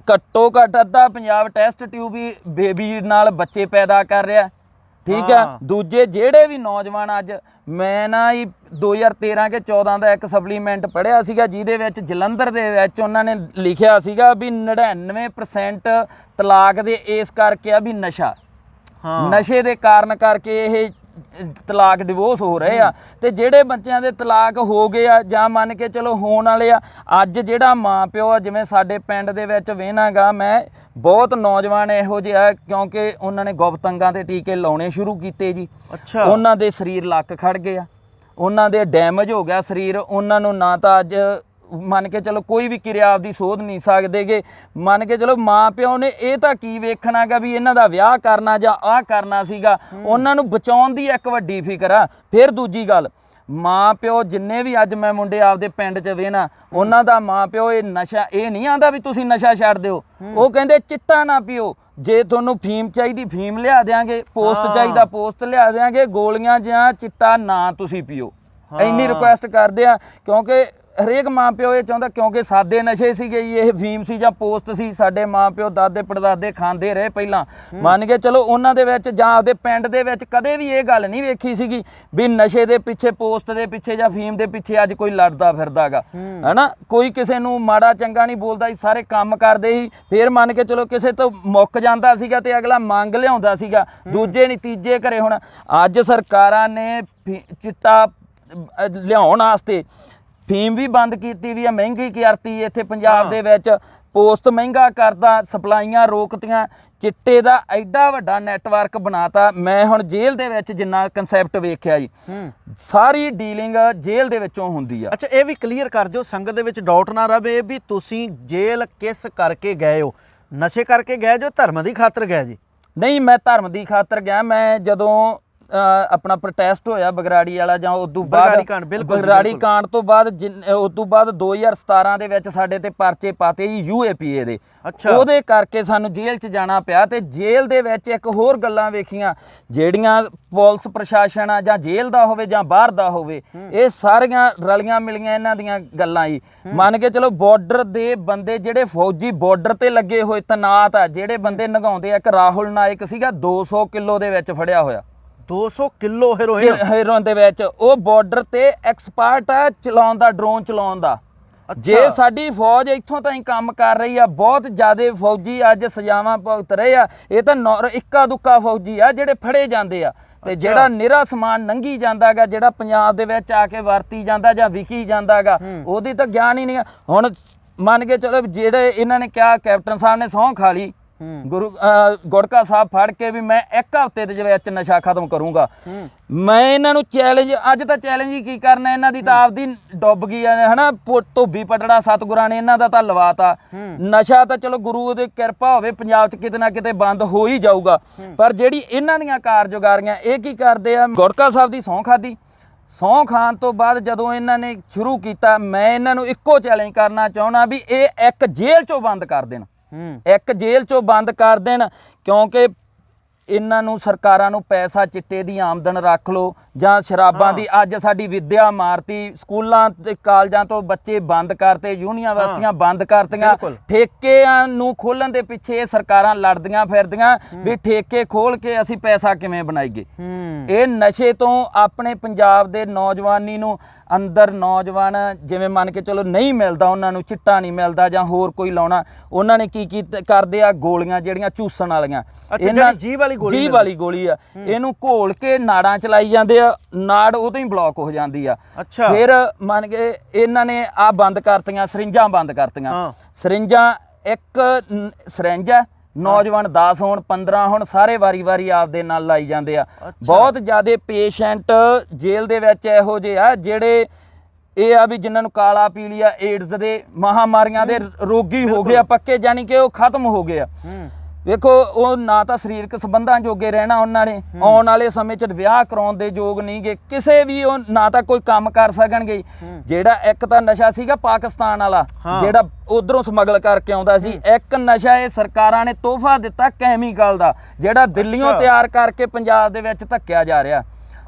ਘੱਟੋ ਘੱਟ ਅੱਧਾ ਪੰਜਾਬ ਟੈਸਟ ਟਿਊਬ ਬੇਬੀ ਨਾਲ ਬੱਚੇ ਪੈਦਾ ਕਰ ਰਿਹਾ, ਠੀਕ ਆ। ਦੂਜੇ ਜਿਹੜੇ ਵੀ ਨੌਜਵਾਨ ਅੱਜ, ਮੈਂ ਨਾ ਜੀ 2013 ਕੇ 14 ਦਾ ਇੱਕ ਸਪਲੀਮੈਂਟ ਪੜ੍ਹਿਆ ਸੀਗਾ, ਜਿਹਦੇ ਵਿੱਚ ਜਲੰਧਰ ਦੇ ਵਿੱਚ ਉਹਨਾਂ ਨੇ ਲਿਖਿਆ ਸੀਗਾ ਵੀ 99% ਤਲਾਕ ਦੇ ਇਸ ਕਰਕੇ ਆ ਵੀ ਨਸ਼ਾ, ਨਸ਼ੇ ਦੇ ਕਾਰਨ ਕਰਕੇ ਇਹ ਤਲਾਕ ਡਿਵੋਰਸ ਹੋ ਰਹੇ ਆ। ਤੇ ਜਿਹੜੇ ਬੱਚਿਆਂ ਦੇ ਤਲਾਕ ਹੋ ਗਏ ਆ ਜਾਂ ਮੰਨ ਕੇ ਚਲੋ ਹੋਣ ਵਾਲੇ ਆ, ਅੱਜ ਜਿਹੜਾ ਮਾਂ ਪਿਓ ਆ, ਜਿਵੇਂ ਸਾਡੇ ਪਿੰਡ ਦੇ ਵਿੱਚ ਵੇਖਾਂਗਾ ਮੈਂ, ਬਹੁਤ ਨੌਜਵਾਨ ਇਹੋ ਜਿਹੇ ਆ, ਕਿਉਂਕਿ ਉਹਨਾਂ ਨੇ ਗੁਪਤੰਗਾਂ ਤੇ ਟੀਕੇ ਲਾਉਣੇ ਸ਼ੁਰੂ ਕੀਤੇ ਜੀ। ਉਹਨਾਂ ਦੇ ਸਰੀਰ ਲੱਕ ਖੜ ਗਏ ਆ, ਉਹਨਾਂ ਦੇ ਡੈਮੇਜ ਹੋ ਗਿਆ ਸਰੀਰ, ਉਹਨਾਂ ਨੂੰ ਨਾ ਤਾਂ ਅੱਜ ਮੰਨ ਕੇ ਚਲੋ ਕੋਈ ਵੀ ਕਿਰਿਆ ਆਪਦੀ ਸੋਧ ਨਹੀਂ ਸਕਦੇਗੇ। ਮੰਨ ਕੇ ਚਲੋ ਮਾਂ ਪਿਓ ਨੇ ਇਹ ਤਾਂ ਕੀ ਵੇਖਣਾ ਗਾ ਵੀ ਇਹਨਾਂ ਦਾ ਵਿਆਹ ਕਰਨਾ ਜਾਂ ਆਹ ਕਰਨਾ ਸੀਗਾ, ਉਹਨਾਂ ਨੂੰ ਬਚਾਉਣ ਦੀ ਇੱਕ ਵੱਡੀ ਫਿਕਰ ਆ। ਫਿਰ ਦੂਜੀ ਗੱਲ, ਮਾਂ ਪਿਓ ਜਿੰਨੇ ਵੀ ਅੱਜ ਮੈਂ ਮੁੰਡੇ ਆਪਦੇ ਪਿੰਡ 'ਚ ਵੇਖਣਾ, ਉਹਨਾਂ ਦਾ ਮਾਂ ਪਿਓ ਇਹ ਨਸ਼ਾ, ਇਹ ਨਹੀਂ ਆਂਦਾ ਵੀ ਤੁਸੀਂ ਨਸ਼ਾ ਛੱਡ ਦਿਓ, ਉਹ ਕਹਿੰਦੇ ਚਿੱਟਾ ਨਾ ਪੀਓ, ਜੇ ਤੁਹਾਨੂੰ ਫੀਮ ਚਾਹੀਦੀ ਫੀਮ ਲਿਆ ਦਿਆਂਗੇ, ਪੋਸਟ ਚਾਹੀਦਾ ਪੋਸਟ ਲਿਆ ਦਿਆਂਗੇ, ਗੋਲੀਆਂ ਜਾਂ ਚਿੱਟਾ ਨਾ ਤੁਸੀਂ ਪੀਓ, ਇੰਨੀ ਰਿਕੁਐਸਟ ਕਰਦੇ ਆ। ਕਿਉਂਕਿ ਹਰੇਕ ਮਾਂ ਪਿਓ ਇਹ ਚਾਹੁੰਦਾ, ਕਿਉਂਕਿ ਸਾਦੇ ਨਸ਼ੇ ਸੀਗੇ ਜੀ, ਇਹ ਫੀਮ ਸੀ ਜਾਂ ਪੋਸਟ ਸੀ, ਸਾਡੇ ਮਾਂ ਪਿਓ ਦਾਦੇ ਪੜਦਾਦੇ ਖਾਂਦੇ ਰਹੇ ਪਹਿਲਾਂ, ਮੰਨ ਕੇ ਚਲੋ ਉਹਨਾਂ ਦੇ ਵਿੱਚ ਜਾਂ ਆਪਦੇ ਪਿੰਡ ਦੇ ਵਿੱਚ ਕਦੇ ਵੀ ਇਹ ਗੱਲ ਨਹੀਂ ਵੇਖੀ ਸੀਗੀ ਵੀ ਨਸ਼ੇ ਦੇ ਪਿੱਛੇ, ਪੋਸਟ ਦੇ ਪਿੱਛੇ ਜਾਂ ਫੀਮ ਦੇ ਪਿੱਛੇ ਅੱਜ ਕੋਈ ਲੜਦਾ ਫਿਰਦਾਗਾ, ਹਨਾ। ਕੋਈ ਕਿਸੇ ਨੂੰ ਮਾੜਾ ਚੰਗਾ ਨਹੀਂ ਬੋਲਦਾ ਸੀ, ਸਾਰੇ ਕੰਮ ਕਰਦੇ ਸੀ। ਫਿਰ ਮੰਨ ਕੇ ਚਲੋ ਕਿਸੇ ਤੋਂ ਮੁੱਕ ਜਾਂਦਾ ਸੀਗਾ ਤੇ ਅਗਲਾ ਮੰਗ ਲਿਆਉਂਦਾ ਸੀਗਾ, ਦੂਜੇ ਨਹੀਂ ਤੀਜੇ ਘਰੇ। ਹੁਣ ਅੱਜ ਸਰਕਾਰਾਂ ਨੇ ਚਿੱਟਾ ਲਿਆਉਣ ਵਾਸਤੇ ਫੀਮ ਵੀ ਬੰਦ ਕੀਤੀ ਵੀ ਆ, ਮਹਿੰਗੀ ਕਰਤੀ ਇੱਥੇ ਪੰਜਾਬ ਦੇ ਵਿੱਚ, ਪੋਸਟ ਮਹਿੰਗਾ ਕਰਦਾ, ਸਪਲਾਈਆਂ ਰੋਕਤੀਆਂ, ਚਿੱਟੇ ਦਾ ਐਡਾ ਵੱਡਾ ਨੈਟਵਰਕ ਬਣਾਤਾ। ਮੈਂ ਹੁਣ ਜੇਲ੍ਹ ਦੇ ਵਿੱਚ ਜਿੰਨਾ ਕਨਸੈਪਟ ਵੇਖਿਆ ਜੀ, ਸਾਰੀ ਡੀਲਿੰਗ ਜੇਲ੍ਹ ਦੇ ਵਿੱਚੋਂ ਹੁੰਦੀ ਆ। ਅੱਛਾ, ਇਹ ਵੀ ਕਲੀਅਰ ਕਰ ਦਿਓ, ਸੰਗਤ ਦੇ ਵਿੱਚ ਡਾਊਟ ਨਾ ਰਵੇ ਵੀ ਤੁਸੀਂ ਜੇਲ੍ਹ ਕਿਸ ਕਰਕੇ ਗਏ ਹੋ। ਨਸ਼ੇ ਕਰਕੇ ਗਏ ਜੋ, ਧਰਮ ਦੀ ਖਾਤਰ ਗਏ ਜੀ? ਨਹੀਂ, ਮੈਂ ਧਰਮ ਦੀ ਖਾਤਰ ਗਿਆ। ਮੈਂ ਜਦੋਂ ਆਪਣਾ ਪ੍ਰੋਟੈਸਟ ਹੋਇਆ ਬਗਰਾੜੀ ਵਾਲਾ, ਜਾਂ ਉਦੋਂ ਬਾਅਦ ਬਗਰਾੜੀ ਕਾਂਡ ਤੋਂ ਬਾਅਦ, ਉਦੋਂ ਬਾਅਦ 2017 ਦੇ ਵਿੱਚ ਸਾਡੇ ਤੇ ਪਰਚੇ ਪਾਤੇ ਜੀ UAPA ਦੇ। ਉਹਦੇ ਕਰਕੇ ਸਾਨੂੰ ਜੇਲ੍ਹ 'ਚ ਜਾਣਾ ਪਿਆ। ਤੇ ਜੇਲ੍ਹ ਦੇ ਵਿੱਚ ਇੱਕ ਹੋਰ ਗੱਲਾਂ ਵੇਖੀਆਂ, ਜਿਹੜੀਆਂ ਪੁਲਿਸ ਪ੍ਰਸ਼ਾਸਨ ਆ, ਜਾਂ ਜੇਲ੍ਹ ਦਾ ਹੋਵੇ ਜਾਂ ਬਾਹਰ ਦਾ ਹੋਵੇ, ਇਹ ਸਾਰੀਆਂ ਰਲੀਆਂ ਮਿਲੀਆਂ ਇਹਨਾਂ ਦੀਆਂ ਗੱਲਾਂ ਹੀ। ਮੰਨ ਕੇ ਚਲੋ ਬਾਰਡਰ ਦੇ ਬੰਦੇ, ਜਿਹੜੇ ਫੌਜੀ ਬਾਰਡਰ ਤੇ ਲੱਗੇ ਹੋਏ ਤੈਨਾਤ ਆ, ਜਿਹੜੇ ਬੰਦੇ ਨਗਾਉਂਦੇ ਆ, ਇੱਕ ਰਾਹੁਲ ਨਾਇਕ ਸੀਗਾ 200 ਕਿਲੋ ਦੇ ਵਿੱਚ ਫੜਿਆ ਹੋਇਆ, 200 ਕਿਲੋ ਹੈਰੋਇਨ ਦੇ ਵਿੱਚ। ਉਹ ਬਾਰਡਰ ਤੇ ਐਕਸਪਰਟ ਆ ਚਲਾਉਣ ਦਾ, ਡਰੋਨ ਚਲਾਉਣ ਦਾ। ਜੇ ਸਾਡੀ ਫੌਜ ਇੱਥੋਂ ਤਾਈਂ ਕੰਮ ਕਰ ਰਹੀ ਆ, ਬਹੁਤ ਜ਼ਿਆਦਾ ਫੌਜੀ ਅੱਜ ਸਜ਼ਾਵਾਂ ਭੁਗਤ ਰਹੇ ਆ। ਇਹ ਤਾਂ ਇੱਕਾ ਦੁੱਕਾ ਫੌਜੀ ਆ ਜਿਹੜੇ ਫੜੇ ਜਾਂਦੇ ਆ, ਤੇ ਜਿਹੜਾ ਨਿਰਾ ਸਮਾਨ ਲੰਘੀ ਜਾਂਦਾਗਾ, ਜਿਹੜਾ ਪੰਜਾਬ ਦੇ ਵਿੱਚ ਆ ਕੇ ਵਰਤੀ ਜਾਂਦਾ ਜਾਂ ਵਿਕੀ ਜਾਂਦਾਗਾ, ਉਹਦੀ ਤਾਂ ਗਿਆਨ ਹੀ ਨਹੀਂ ਆ। ਹੁਣ ਮੰਨ ਕੇ ਚਲੋ, ਜਿਹੜੇ ਇਹਨਾਂ ਨੇ ਕਿਹਾ, ਕੈਪਟਨ ਸਾਹਿਬ ਨੇ ਸਹੁੰ ਖਾ ਲਈ ਗੁੜਕਾ ਸਾਹਿਬ ਫੜ ਕੇ ਵੀ ਮੈਂ 1 ਹਫ਼ਤੇ ਦੇ ਵਿੱਚ ਨਸ਼ਾ ਖਤਮ ਕਰੂੰਗਾ। ਮੈਂ ਇਹਨਾਂ ਨੂੰ ਚੈਲੰਜ, ਅੱਜ ਤਾਂ ਚੈਲੰਜ ਹੀ ਕੀ ਕਰਨਾ, ਇਹਨਾਂ ਦੀ ਤਾਂ ਆਪਦੀ ਡੁੱਬ ਗਈ ਹਨਾ। ਧੋਬੀ ਪਟੜਾ ਸਤਿਗੁਰਾਂ ਨੇ ਇਹਨਾਂ ਦਾ ਤਾਂ ਲਵਾਤਾ। ਨਸ਼ਾ ਤਾਂ ਚਲੋ ਗੁਰੂ ਦੀ ਕਿਰਪਾ ਹੋਵੇ ਪੰਜਾਬ 'ਚ ਕਿਤੇ ਨਾ ਕਿਤੇ ਬੰਦ ਹੋ ਹੀ ਜਾਊਗਾ, ਪਰ ਜਿਹੜੀ ਇਹਨਾਂ ਦੀਆਂ ਕਾਰਜਕਾਰੀਆਂ, ਇਹ ਕੀ ਕਰਦੇ ਆ, ਗੁੜਕਾ ਸਾਹਿਬ ਦੀ ਸਹੁੰ ਖਾਧੀ। ਸਹੁੰ ਖਾਣ ਤੋਂ ਬਾਅਦ ਜਦੋਂ ਇਹਨਾਂ ਨੇ ਸ਼ੁਰੂ ਕੀਤਾ, ਮੈਂ ਇਹਨਾਂ ਨੂੰ ਇੱਕੋ ਚੈਲੰਜ ਕਰਨਾ ਚਾਹੁੰਦਾ ਵੀ ਇਹ ਇੱਕ ਜੇਲ੍ਹ 'ਚੋਂ ਬੰਦ ਕਰ ਦੇਣ, ਇੱਕ ਜੇਲ੍ਹ 'ਚੋਂ ਬੰਦ ਕਰ ਦੇਣ। ਕਿਉਂਕਿ ਇਹਨਾਂ ਨੂੰ, ਸਰਕਾਰਾਂ ਨੂੰ ਪੈਸਾ, ਚਿੱਟੇ ਦੀ ਆਮਦਨ ਰੱਖ ਲਓ ਜਾਂ ਸ਼ਰਾਬਾਂ ਦੀ। ਅੱਜ ਸਾਡੀ ਵਿੱਦਿਆ ਮਾਰਤੀ, ਸਕੂਲਾਂ ਤੇ ਕਾਲਜਾਂ ਤੋਂ ਬੱਚੇ ਬੰਦ ਕਰਤੇ, ਯੂਨੀਵਰਸਿਟੀਆਂ ਬੰਦ ਕਰਤੀਆਂ। ਠੇਕਿਆਂ ਨੂੰ ਖੋਲ੍ਹਣ ਦੇ ਪਿੱਛੇ ਸਰਕਾਰਾਂ ਲੜਦੀਆਂ ਫਿਰਦੀਆਂ ਵੀ ਠੇਕੇ ਖੋਲ੍ਹ ਕੇ ਅਸੀਂ ਪੈਸਾ ਕਿਵੇਂ ਬਣਾਈਏ। ਇਹ ਨਸ਼ੇ ਤੋਂ ਆਪਣੇ ਪੰਜਾਬ ਦੇ ਨੌਜਵਾਨੀ ਨੂੰ, ਅੰਦਰ ਨੌਜਵਾਨ ਜਿਵੇਂ ਮੰਨ ਕੇ ਚਲੋ ਨਹੀਂ ਮਿਲਦਾ, ਉਹਨਾਂ ਨੂੰ ਚਿੱਟਾ ਨਹੀਂ ਮਿਲਦਾ ਜਾਂ ਹੋਰ ਕੋਈ ਲਾਉਣਾ, ਉਹਨਾਂ ਨੇ ਕੀ ਕਰਦੇ ਆ, ਗੋਲੀਆਂ ਜਿਹੜੀਆਂ ਚੂਸਣ ਵਾਲੀਆਂ, ਇਹਨਾਂ ਜੀਭ ਵਾਲੀ ਗੋਲੀ ਆ, ਇਹਨੂੰ ਘੋਲ ਕੇ ਨਾੜਾਂ ਚ ਲਾਈ ਜਾਂਦੇ ਆ, ਨਾੜ ਉਦੋਂ ਹੀ ਬਲੌਕ ਹੋ ਜਾਂਦੀ ਆ। ਫਿਰ ਮੰਨ ਕੇ ਇਹਨਾਂ ਨੇ ਆ ਬੰਦ ਕਰਤੀਆਂ, ਸਰਿੰਜਾਂ ਬੰਦ ਕਰਤੀਆਂ। ਸਰਿੰਜਾਂ, ਇੱਕ ਸਰਿੰਜ ਆ, ਨੌਜਵਾਨ 10 ਹੋਣ 15 ਹੋਣ, ਸਾਰੇ ਵਾਰੀ ਆਪਦੇ ਨਾਲ ਲਾਈ ਜਾਂਦੇ ਆ। ਬਹੁਤ ਜ਼ਿਆਦਾ ਪੇਸ਼ੈਂਟ ਜੇਲ੍ਹ ਦੇ ਵਿੱਚ ਇਹੋ ਜਿਹੇ ਆ ਜਿਹੜੇ ਇਹ ਆ ਵੀ ਜਿਨ੍ਹਾਂ ਨੂੰ ਕਾਲਾ ਪੀਲੀਆ, ਏਡਜ਼ ਦੇ ਮਹਾਮਾਰੀਆਂ ਦੇ ਰੋਗੀ ਹੋ ਗਏ ਆ ਪੱਕੇ, ਯਾਨੀ ਕਿ ਉਹ ਖਤਮ ਹੋ ਗਏ ਆ। ਵੇਖੋ, ਉਹ ਨਾ ਤਾਂ ਸਰੀਰਕ ਸੰਬੰਧਾਂ ਜੋਗੇ ਰਹਿਣਾ ਉਹਨਾਂ ਨੇ, ਆਉਣ ਵਾਲੇ ਸਮੇਂ 'ਚ ਵਿਆਹ ਕਰਾਉਣ ਦੇ ਯੋਗ ਨਹੀਂਗੇ ਕਿਸੇ ਵੀ, ਉਹ ਨਾ ਤਾਂ ਕੋਈ ਕੰਮ ਕਰ ਸਕਣਗੇ। ਜਿਹੜਾ ਇੱਕ ਤਾਂ ਨਸ਼ਾ ਸੀਗਾ ਪਾਕਿਸਤਾਨ ਵਾਲਾ, ਜਿਹੜਾ ਉਧਰੋਂ ਸਮਗਲ ਕਰਕੇ ਆਉਂਦਾ ਸੀ, ਇੱਕ ਨਸ਼ਾ ਇਹ ਸਰਕਾਰਾਂ ਨੇ ਤੋਹਫਾ ਦਿੱਤਾ ਕੈਮੀਕਲ ਦਾ, ਜਿਹੜਾ ਦਿੱਲੀੋਂ ਤਿਆਰ ਕਰਕੇ ਪੰਜਾਬ ਦੇ ਵਿੱਚ ਧੱਕਿਆ ਜਾ ਰਿਹਾ।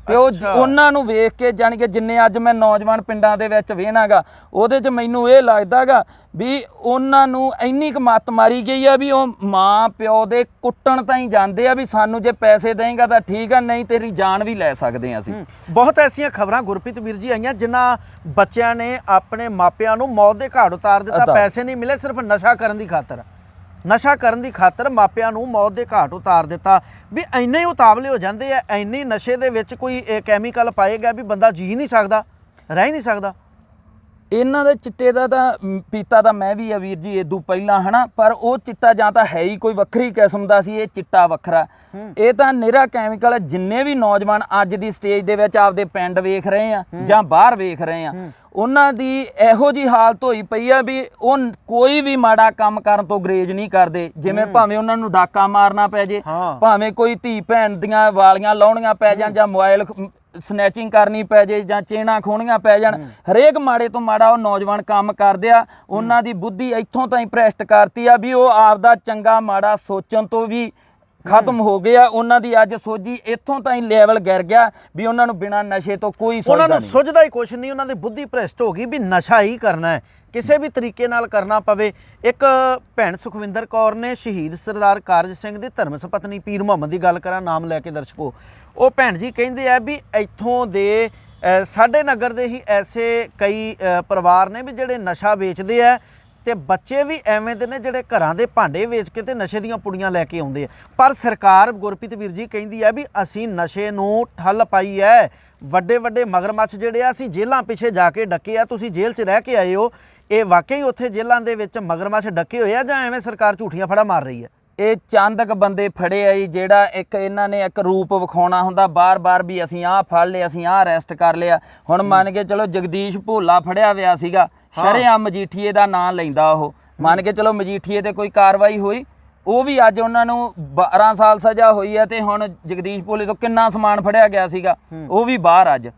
ਤੇ ਉਹਨਾਂ ਨੂੰ ਵੇਖ ਕੇ, ਜਾਣੀ ਕਿ ਜਿੰਨੇ ਅੱਜ ਮੈਂ ਨੌਜਵਾਨ ਪਿੰਡਾਂ ਦੇ ਵਿੱਚ ਵੇਖਾਂਗਾ, ਉਹਦੇ 'ਚ ਮੈਨੂੰ ਇਹ ਲੱਗਦਾਗਾ ਵੀ ਉਹਨਾਂ ਨੂੰ ਇੰਨੀ ਕੁ ਮੱਤ ਮਾਰੀ ਗਈ ਆ ਵੀ ਉਹ ਮਾਂ ਪਿਓ ਦੇ ਕੁੱਟਣ ਤਾਈਂ ਜਾਂਦੇ ਆ ਵੀ ਸਾਨੂੰ ਜੇ ਪੈਸੇ ਦੇਂਗਾ ਤਾਂ ਠੀਕ ਆ, ਨਹੀਂ ਤੇਰੀ ਜਾਨ ਵੀ ਲੈ ਸਕਦੇ ਆ ਅਸੀਂ। ਬਹੁਤ ਐਸੀਆਂ ਖਬਰਾਂ ਗੁਰਪ੍ਰੀਤ ਵੀਰ ਜੀ ਆਈਆਂ ਜਿਨ੍ਹਾਂ ਬੱਚਿਆਂ ਨੇ ਆਪਣੇ ਮਾਪਿਆਂ ਨੂੰ ਮੌਤ ਦੇ ਘਾਟ ਉਤਾਰ ਦਿੱਤਾ, ਪੈਸੇ ਨਹੀਂ ਮਿਲੇ, ਸਿਰਫ ਨਸ਼ਾ ਕਰਨ ਦੀ ਖਾਤਰ। ਨਸ਼ਾ ਕਰਨ ਦੀ ਖਾਤਰ ਮਾਪਿਆਂ ਨੂੰ ਮੌਤ ਦੇ ਘਾਟ ਉਤਾਰ ਦਿੱਤਾ। ਵੀ ਇੰਨੇ ਹੀ ਉਤਾਵਲੇ ਹੋ ਜਾਂਦੇ ਆ, ਇੰਨੀ ਨਸ਼ੇ ਦੇ ਵਿੱਚ ਕੋਈ ਕੈਮੀਕਲ ਪਾਏਗਾ ਵੀ ਬੰਦਾ ਜੀ ਨਹੀਂ ਸਕਦਾ, ਰਹਿ ਹੀ ਨਹੀਂ ਸਕਦਾ। ਇਹਨਾਂ ਦੇ ਚਿੱਟੇ ਦਾ ਤਾਂ ਪੀਤਾ ਤਾਂ ਮੈਂ ਵੀ ਆ ਵੀਰ ਜੀ ਇਦੋਂ ਪਹਿਲਾਂ, ਹਨਾ, ਪਰ ਉਹ ਚਿੱਟਾ ਜਾਂ ਤਾਂ ਹੈ ਹੀ ਕੋਈ ਵੱਖਰੀ ਕਿਸਮ ਦਾ ਸੀ, ਇਹ ਚਿੱਟਾ ਵੱਖਰਾ। ਇਹ ਤਾਂ ਨਿਰਾ ਕੈਮੀਕਲ। ਜਿੰਨੇ ਵੀ ਨੌਜਵਾਨ ਅੱਜ ਦੀ ਸਟੇਜ ਦੇ ਵਿੱਚ ਆਪਦੇ ਪਿੰਡ ਵੇਖ ਰਹੇ ਆ ਜਾਂ ਬਾਹਰ ਵੇਖ ਰਹੇ ਆ, ਉਹਨਾਂ ਦੀ ਇਹੋ ਜੀ ਹਾਲਤ ਹੋਈ ਪਈ ਆ ਵੀ ਉਹ ਕੋਈ ਵੀ ਮਾੜਾ ਕੰਮ ਕਰਨ ਤੋਂ ਗਰੇਜ ਨਹੀਂ ਕਰਦੇ। ਜਿਵੇਂ ਭਾਵੇਂ ਉਹਨਾਂ ਨੂੰ ਡਾਕਾ ਮਾਰਨਾ ਪੈ ਜੇ, ਭਾਵੇਂ ਕੋਈ ਧੀ ਭੈਣ ਦੀਆਂ ਵਾਲੀਆਂ ਲਾਉਣੀਆਂ ਪੈ ਜਾਣ, ਜਾਂ ਮੋਬਾਈਲ ਸਨੈਚਿੰਗ ਕਰਨੀ ਪੈ ਜੇ, ਜਾਂ ਚੇਨਾਂ ਖੋਹਣੀਆਂ ਪੈ ਜਾਣ, ਹਰੇਕ ਮਾੜੇ ਤੋਂ ਮਾੜਾ ਉਹ ਨੌਜਵਾਨ ਕੰਮ ਕਰਦੇ ਆ। ਉਹਨਾਂ ਦੀ ਬੁੱਧੀ ਇੱਥੋਂ ਤਾਈਂ ਭ੍ਰਿਸ਼ਟ ਕਰਤੀ ਆ ਵੀ ਉਹ ਆਪਦਾ ਚੰਗਾ ਮਾੜਾ ਸੋਚਣ ਤੋਂ ਵੀ ਖਤਮ ਹੋ ਗਏ ਆ। ਉਹਨਾਂ ਦੀ ਅੱਜ ਸੋਝੀ ਇੱਥੋਂ ਤਾਈਂ ਲੈਵਲ ਗਿਰ ਗਿਆ ਵੀ ਉਹਨਾਂ ਨੂੰ ਬਿਨਾਂ ਨਸ਼ੇ ਤੋਂ ਕੋਈ ਸੋਝਦਾ ਉਹਨਾਂ ਨੂੰ ਨਹੀਂ। ਸੁਝਦਾ ਹੀ ਕੁਛ ਨਹੀਂ, ਉਹਨਾਂ ਦੀ ਬੁੱਧੀ ਭ੍ਰਿਸ਼ਟ ਹੋ ਗਈ ਵੀ ਨਸ਼ਾ ਹੀ ਕਰਨਾ ਹੈ, ਕਿਸੇ ਵੀ ਤਰੀਕੇ ਨਾਲ ਕਰਨਾ ਪਵੇ। ਇੱਕ ਭੈਣ ਸੁਖਵਿੰਦਰ ਕੌਰ ਨੇ ਸ਼ਹੀਦ ਸਰਦਾਰ ਕਾਰਜ ਸਿੰਘ ਦੀ ਧਰਮ ਸੁਪਤਨੀ ਪੀਰ ਮੁਹੰਮਦ ਦੀ ਗੱਲ ਕਰਾਂ ਨਾਮ ਲੈ ਕੇ ਦਰਸ਼ਕੋ, ਉਹ ਭੈਣ ਜੀ ਕਹਿੰਦੇ ਆ ਵੀ ਇੱਥੋਂ ਦੇ ਸਾਡੇ ਨਗਰ ਦੇ ਹੀ ਐਸੇ ਕਈ ਪਰਿਵਾਰ ਨੇ ਵੀ ਜਿਹੜੇ ਨਸ਼ਾ ਵੇਚਦੇ ਆ ਤੇ ਬੱਚੇ ਵੀ ਐਵੇਂ ਦੇ ਨੇ ਜਿਹੜੇ ਘਰਾਂ ਦੇ ਭਾਂਡੇ ਵੇਚ ਕੇ ਤੇ ਨਸ਼ੇ ਦੀਆਂ ਪੁੜੀਆਂ ਲੈ ਕੇ ਆਉਂਦੇ ਆ। ਪਰ ਸਰਕਾਰ ਗੁਰਪ੍ਰੀਤ ਵੀਰ ਜੀ ਕਹਿੰਦੀ ਆ ਵੀ ਅਸੀਂ ਨਸ਼ੇ ਨੂੰ ਠੱਲ ਪਾਈ ਹੈ। ਵੱਡੇ ਵੱਡੇ ਮਗਰਮੱਛ ਜਿਹੜੇ ਆ ਅਸੀਂ ਜੇਲ੍ਹਾਂ ਪਿੱਛੇ ਜਾ ਕੇ ਡੱਕੇ ਆ। ਤੁਸੀਂ ਜੇਲ੍ਹ 'ਚ ਰਹਿ ਕੇ ਆਏ ਹੋ, ਇਹ ਵਾਕਈ ਉੱਥੇ ਜੇਲ੍ਹਾਂ ਦੇ ਵਿੱਚ ਮਗਰਮੱਛ ਡੱਕੇ ਹੋਏ ਆ ਜਾਂ ਐਵੇਂ ਸਰਕਾਰ ਝੂਠੀਆਂ ਫੜਾ ਮਾਰ ਰਹੀ ਹੈ? ਇਹ ਚੰਦਕ ਬੰਦੇ ਫੜੇ ਆ ਜੀ, ਜਿਹੜਾ ਇੱਕ ਇਹਨਾਂ ਨੇ ਇੱਕ ਰੂਪ ਵਿਖਾਉਣਾ ਹੁੰਦਾ ਬਾਰ-ਬਾਰ ਵੀ ਅਸੀਂ ਆਹ ਫੜ ਲਿਆ, ਅਸੀਂ ਆਹ ਅਰੈਸਟ ਕਰ ਲਿਆ। ਹੁਣ ਮੰਨ ਕੇ ਚਲੋ ਜਗਦੀਸ਼ ਭੋਲਾ ਫੜਿਆ ਹੋਇਆ ਸੀਗਾ, ਸ਼ਰੇਆਮ ਮਜੀਠੀਏ ਦਾ ਨਾਂ ਲੈਂਦਾ ਉਹ, ਮੰਨ ਕੇ ਚਲੋ ਮਜੀਠੀਏ ਤੇ ਕੋਈ ਕਾਰਵਾਈ ਹੋਈ, ਉਹ ਵੀ ਅੱਜ ਉਹਨਾਂ ਨੂੰ 12 ਸਾਲ ਸਜ਼ਾ ਹੋਈ ਹੈ। ਤੇ ਹੁਣ ਜਗਦੀਸ਼ ਭੋਲੇ ਤੋਂ ਕਿੰਨਾ ਸਮਾਨ ਫੜਿਆ ਗਿਆ ਸੀਗਾ, ਉਹ ਵੀ ਬਾਹਰ ਅੱਜ।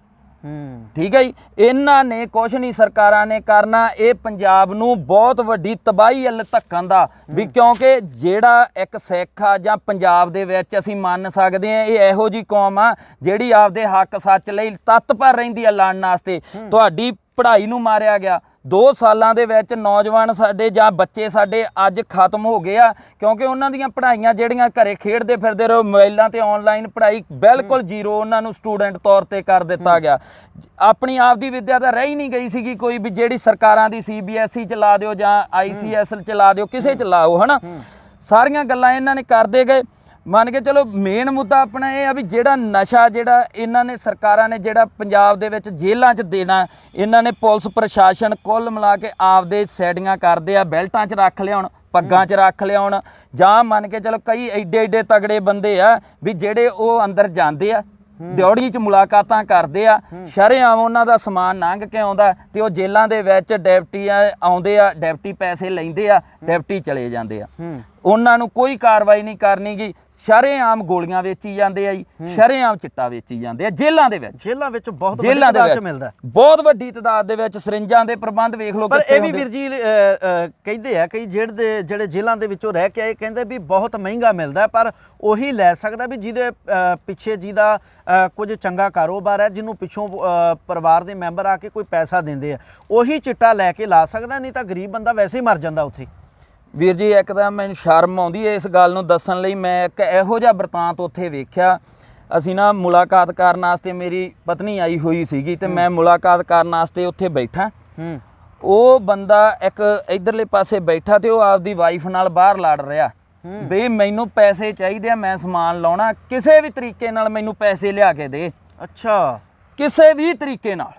ਠੀਕ ਹੈ ਜੀ, ਇਹਨਾਂ ਨੇ ਕੁਛ ਨਹੀਂ ਸਰਕਾਰਾਂ ਨੇ ਕਰਨਾ। ਇਹ ਪੰਜਾਬ ਨੂੰ ਬਹੁਤ ਵੱਡੀ ਤਬਾਹੀ ਵੱਲ ਧੱਕਣ ਦਾ ਵੀ, ਕਿਉਂਕਿ ਜਿਹੜਾ ਇੱਕ ਸਿੱਖ ਆ ਜਾਂ ਪੰਜਾਬ ਦੇ ਵਿੱਚ ਅਸੀਂ ਮੰਨ ਸਕਦੇ ਹਾਂ ਇਹ ਇਹੋ ਜਿਹੀ ਕੌਮ ਆ ਜਿਹੜੀ ਆਪਦੇ ਹੱਕ ਸੱਚ ਲਈ ਤਤਪਰ ਰਹਿੰਦੀ ਆ ਲੜਨ ਵਾਸਤੇ। ਤੁਹਾਡੀ ਪੜ੍ਹਾਈ ਨੂੰ ਮਾਰਿਆ ਗਿਆ, 2 ਸਾਲਾਂ ਦੇ ਵਿੱਚ ਨੌਜਵਾਨ ਸਾਡੇ ਜਾਂ ਬੱਚੇ ਸਾਡੇ ਅੱਜ ਖਤਮ ਹੋ ਗਏ ਆ, ਕਿਉਂਕਿ ਉਹਨਾਂ ਦੀਆਂ ਪੜ੍ਹਾਈਆਂ ਜਿਹੜੀਆਂ ਘਰੇ ਖੇਡਦੇ ਫਿਰਦੇ ਰਹੋ ਮੋਬਾਈਲਾਂ ਤੇ ਆਨਲਾਈਨ ਪੜ੍ਹਾਈ ਬਿਲਕੁਲ ਜ਼ੀਰੋ ਉਹਨਾਂ ਨੂੰ ਸਟੂਡੈਂਟ ਤੌਰ ਤੇ ਕਰ ਦਿੱਤਾ ਗਿਆ। ਆਪਣੀ ਆਪ ਦੀ ਵਿੱਦਿਆ ਤਾਂ ਰਹਿ ਹੀ ਨਹੀਂ ਗਈ ਸੀਗੀ ਕੋਈ ਵੀ, ਜਿਹੜੀ ਸਰਕਾਰਾਂ ਦੀ CBSE ਚਲਾ ਦਿਓ ਜਾਂ ICSL ਚਲਾ ਦਿਓ, ਕਿਸੇ ਚਲਾਓ, ਹਨਾ। ਸਾਰੀਆਂ ਗੱਲਾਂ ਇਹਨਾਂ ਨੇ ਕਰਦੇ ਗਏ। ਮੰਨ ਕੇ ਚਲੋ ਮੇਨ ਮੁੱਦਾ ਆਪਣਾ ਇਹ ਆ ਵੀ ਜਿਹੜਾ ਨਸ਼ਾ ਜਿਹੜਾ ਇਹਨਾਂ ਨੇ ਸਰਕਾਰਾਂ ਨੇ ਜਿਹੜਾ ਪੰਜਾਬ ਦੇ ਵਿੱਚ ਜੇਲ੍ਹਾਂ 'ਚ ਦੇਣਾ, ਇਹਨਾਂ ਨੇ ਪੁਲਿਸ ਪ੍ਰਸ਼ਾਸਨ ਕੁੱਲ ਮਿਲਾ ਕੇ ਆਪਦੇ ਸੈਟਿੰਗਾਂ ਕਰਦੇ ਆ, ਬੈਲਟਾਂ 'ਚ ਰੱਖ ਲਿਆਉਣ, ਪੱਗਾਂ 'ਚ ਰੱਖ ਲਿਆਉਣ, ਜਾਂ ਮੰਨ ਕੇ ਚਲੋ ਕਈ ਐਡੇ ਐਡੇ ਤਗੜੇ ਬੰਦੇ ਆ ਵੀ ਜਿਹੜੇ ਉਹ ਅੰਦਰ ਜਾਂਦੇ ਆ, ਡਿਊਟੀ 'ਚ ਮੁਲਾਕਾਤਾਂ ਕਰਦੇ ਆ, ਸ਼ਰੇਆਮ ਉਹਨਾਂ ਦਾ ਸਮਾਨ ਲੰਘ ਕੇ ਆਉਂਦਾ ਤੇ ਉਹ ਜੇਲ੍ਹਾਂ ਦੇ ਵਿੱਚ ਡਿਪਟੀ ਆਉਂਦੇ ਆ, ਡਿਪਟੀ ਪੈਸੇ ਲੈਂਦੇ ਆ, ਡਿਪਟੀ ਚਲੇ ਜਾਂਦੇ ਆ। ਉਹਨਾਂ ਨੂੰ ਕੋਈ ਕਾਰਵਾਈ ਨਹੀਂ ਕਰਨੀ ਗੀ, ਸ਼ਰੇਆਮ ਗੋਲੀਆਂ ਵੇਚੀ ਜਾਂਦੇ ਆ ਜੀ, ਸ਼ਰੇਆਮ ਚਿੱਟਾ ਵੇਚੀ ਜਾਂਦੇ ਆ ਜੇਲ੍ਹਾਂ ਦੇ ਵਿੱਚ। ਜੇਲ੍ਹਾਂ ਵਿੱਚ ਬਹੁਤ ਵੱਡੀ ਤਾਦਾਦ 'ਚ ਮਿਲਦਾ, ਬਹੁਤ ਵੱਡੀ ਤਾਦਾਦ ਦੇ ਵਿੱਚ ਸਰਿੰਜਾਂ ਦੇ ਪ੍ਰਬੰਧ ਵੇਖ ਲਓ। ਪਰ ਇਹ ਵੀ ਵੀਰ ਜੀ ਕਹਿੰਦੇ ਆ ਕਈ ਜਿਹੜੇ ਜੇਲ੍ਹਾਂ ਦੇ ਵਿੱਚੋਂ ਰਹਿ ਕੇ ਆਏ, ਕਹਿੰਦੇ ਵੀ ਬਹੁਤ ਮਹਿੰਗਾ ਮਿਲਦਾ, ਪਰ ਉਹੀ ਲੈ ਸਕਦਾ ਵੀ ਜਿਹਦੇ ਪਿੱਛੇ ਜਿਹਦਾ ਕੁਝ ਚੰਗਾ ਕਾਰੋਬਾਰ ਹੈ, ਜਿਹਨੂੰ ਪਿੱਛੋਂ ਪਰਿਵਾਰ ਦੇ ਮੈਂਬਰ ਆ ਕੇ ਕੋਈ ਪੈਸਾ ਦਿੰਦੇ ਆ, ਉਹੀ ਚਿੱਟਾ ਲੈ ਕੇ ਲਾ ਸਕਦਾ, ਨਹੀਂ ਤਾਂ ਗਰੀਬ ਬੰਦਾ ਵੈਸੇ ਹੀ ਮਰ ਜਾਂਦਾ ਉੱਥੇ। ਵੀਰ ਜੀ ਇੱਕ ਤਾਂ ਮੈਨੂੰ ਸ਼ਰਮ ਆਉਂਦੀ ਹੈ ਇਸ ਗੱਲ ਨੂੰ ਦੱਸਣ ਲਈ। ਮੈਂ ਇੱਕ ਇਹੋ ਜਿਹਾ ਬਰਤਾਂਤ ਉੱਥੇ ਵੇਖਿਆ। ਅਸੀਂ ਨਾ ਮੁਲਾਕਾਤ ਕਰਨ ਵਾਸਤੇ, ਮੇਰੀ ਪਤਨੀ ਆਈ ਹੋਈ ਸੀਗੀ ਤੇ ਮੈਂ ਮੁਲਾਕਾਤ ਕਰਨ ਵਾਸਤੇ ਉੱਥੇ ਬੈਠਾ। ਉਹ ਬੰਦਾ ਇੱਕ ਇਧਰਲੇ ਪਾਸੇ ਬੈਠਾ ਤੇ ਉਹ ਆਪਦੀ ਵਾਈਫ ਨਾਲ ਬਾਹਰ ਲੜ ਰਿਹਾ ਵੀ ਮੈਨੂੰ ਪੈਸੇ ਚਾਹੀਦੇ ਆ, ਮੈਂ ਸਮਾਨ ਲਾਉਣਾ, ਕਿਸੇ ਵੀ ਤਰੀਕੇ ਨਾਲ ਮੈਨੂੰ ਪੈਸੇ ਲਿਆ ਕੇ ਦੇ। ਅੱਛਾ, ਕਿਸੇ ਵੀ ਤਰੀਕੇ ਨਾਲ,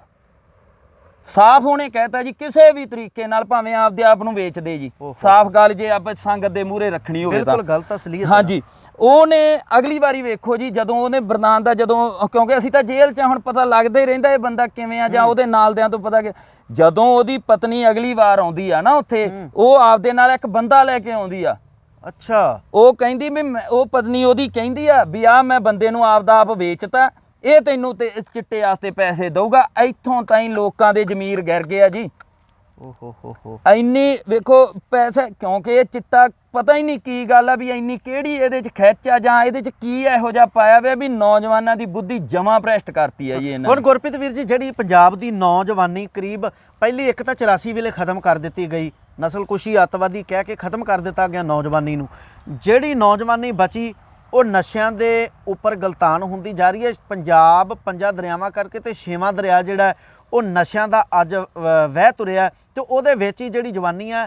ਸਾਫ਼ ਉਹਨੇ ਕਹਿਤਾ ਜੀ, ਕਿਸੇ ਵੀ ਤਰੀਕੇ ਨਾਲ, ਭਾਵੇਂ ਆਪਦੇ ਆਪ ਨੂੰ ਵੇਚ ਦੇ ਜੀ। ਸਾਫ਼ ਗੱਲ ਜੇ ਆਪਾਂ ਸੰਗਤ ਦੇ ਮੂਹਰੇ ਰੱਖਣੀ ਹੋਵੇ ਤਾਂ ਬਿਲਕੁਲ ਗਲਤ ਅਸਲੀਅਤ। ਹਾਂਜੀ, ਉਹਨੇ ਅਗਲੀ ਵਾਰੀ ਵੇਖੋ ਜੀ, ਜਦੋਂ ਉਹਨੇ ਬਰਦਾਨ ਦਾ, ਜਦੋਂ ਕਿਉਂਕਿ ਅਸੀਂ ਤਾਂ ਜੇਲ੍ਹ 'ਚ ਹੁਣ ਪਤਾ ਲੱਗਦਾ ਹੀ ਰਹਿੰਦਾ ਇਹ ਬੰਦਾ ਕਿਵੇਂ ਆ, ਜਾਂ ਉਹਦੇ ਨਾਲ ਦਿਆਂ ਤੋਂ ਪਤਾ ਕਿ ਜਦੋਂ ਉਹਦੀ ਪਤਨੀ ਅਗਲੀ ਵਾਰ ਆਉਂਦੀ ਆ ਨਾ ਉੱਥੇ, ਉਹ ਆਪਦੇ ਨਾਲ ਇੱਕ ਬੰਦਾ ਲੈ ਕੇ ਆਉਂਦੀ ਆ। ਅੱਛਾ, ਉਹ ਕਹਿੰਦੀ ਵੀ ਉਹ ਪਤਨੀ ਉਹਦੀ ਕਹਿੰਦੀ ਆ ਵੀ ਆ ਮੈਂ ਬੰਦੇ ਨੂੰ ਆਪਦਾ ਆਪ ਵੇਚਤਾ, ਇਹ ਤੈਨੂੰ ਤੇ ਚਿੱਟੇ ਵਾਸਤੇ ਪੈਸੇ ਦਊਗਾ। ਇੱਥੋਂ ਤਾਈਂ ਲੋਕਾਂ ਦੇ ਜ਼ਮੀਰ ਗਿਰ ਗਏ ਆ ਜੀ। ਓਹੋ ਇੰਨੀ ਵੇਖੋ ਪੈਸੇ, ਕਿਉਂਕਿ ਇਹ ਚਿੱਟਾ ਪਤਾ ਹੀ ਨਹੀਂ ਕੀ ਗੱਲ ਆ ਵੀ ਇੰਨੀ ਕਿਹੜੀ ਇਹਦੇ 'ਚ ਖਿੱਚ ਆ, ਜਾਂ ਇਹਦੇ 'ਚ ਕੀ ਇਹੋ ਜਿਹਾ ਪਾਇਆ ਹੋਇਆ ਵੀ ਨੌਜਵਾਨਾਂ ਦੀ ਬੁੱਧੀ ਜਮਾਂ ਭ੍ਰਿਸ਼ਟ ਕਰਤੀ ਹੈ ਜੀ ਇਹਨਾਂ ਨੇ। ਹੁਣ ਗੁਰਪ੍ਰੀਤ ਵੀਰ ਜੀ, ਜਿਹੜੀ ਪੰਜਾਬ ਦੀ ਨੌਜਵਾਨੀ ਕਰੀਬ ਪਹਿਲੀ ਇੱਕ ਤਾਂ 84 ਵੇਲੇ ਖਤਮ ਕਰ ਦਿੱਤੀ ਗਈ, ਨਸਲਕੁਸ਼ੀ ਅੱਤਵਾਦੀ ਕਹਿ ਕੇ ਖਤਮ ਕਰ ਦਿੱਤਾ ਗਿਆ ਨੌਜਵਾਨੀ ਨੂੰ। ਜਿਹੜੀ ਨੌਜਵਾਨੀ ਬਚੀ ਉਹ ਨਸ਼ਿਆਂ ਦੇ ਉੱਪਰ ਗਲਤਾਨ ਹੁੰਦੀ ਜਾ ਰਹੀ ਹੈ। ਪੰਜਾਬ 5 ਦਰਿਆਵਾਂ ਕਰਕੇ ਤੇ 6ਵਾਂ ਦਰਿਆ ਜਿਹੜਾ ਉਹ ਨਸ਼ਿਆਂ ਦਾ ਅੱਜ ਵਹਿ ਤੁਰਿਆ, ਤੇ ਉਹਦੇ ਵਿੱਚ ਹੀ ਜਿਹੜੀ ਜਵਾਨੀ ਆ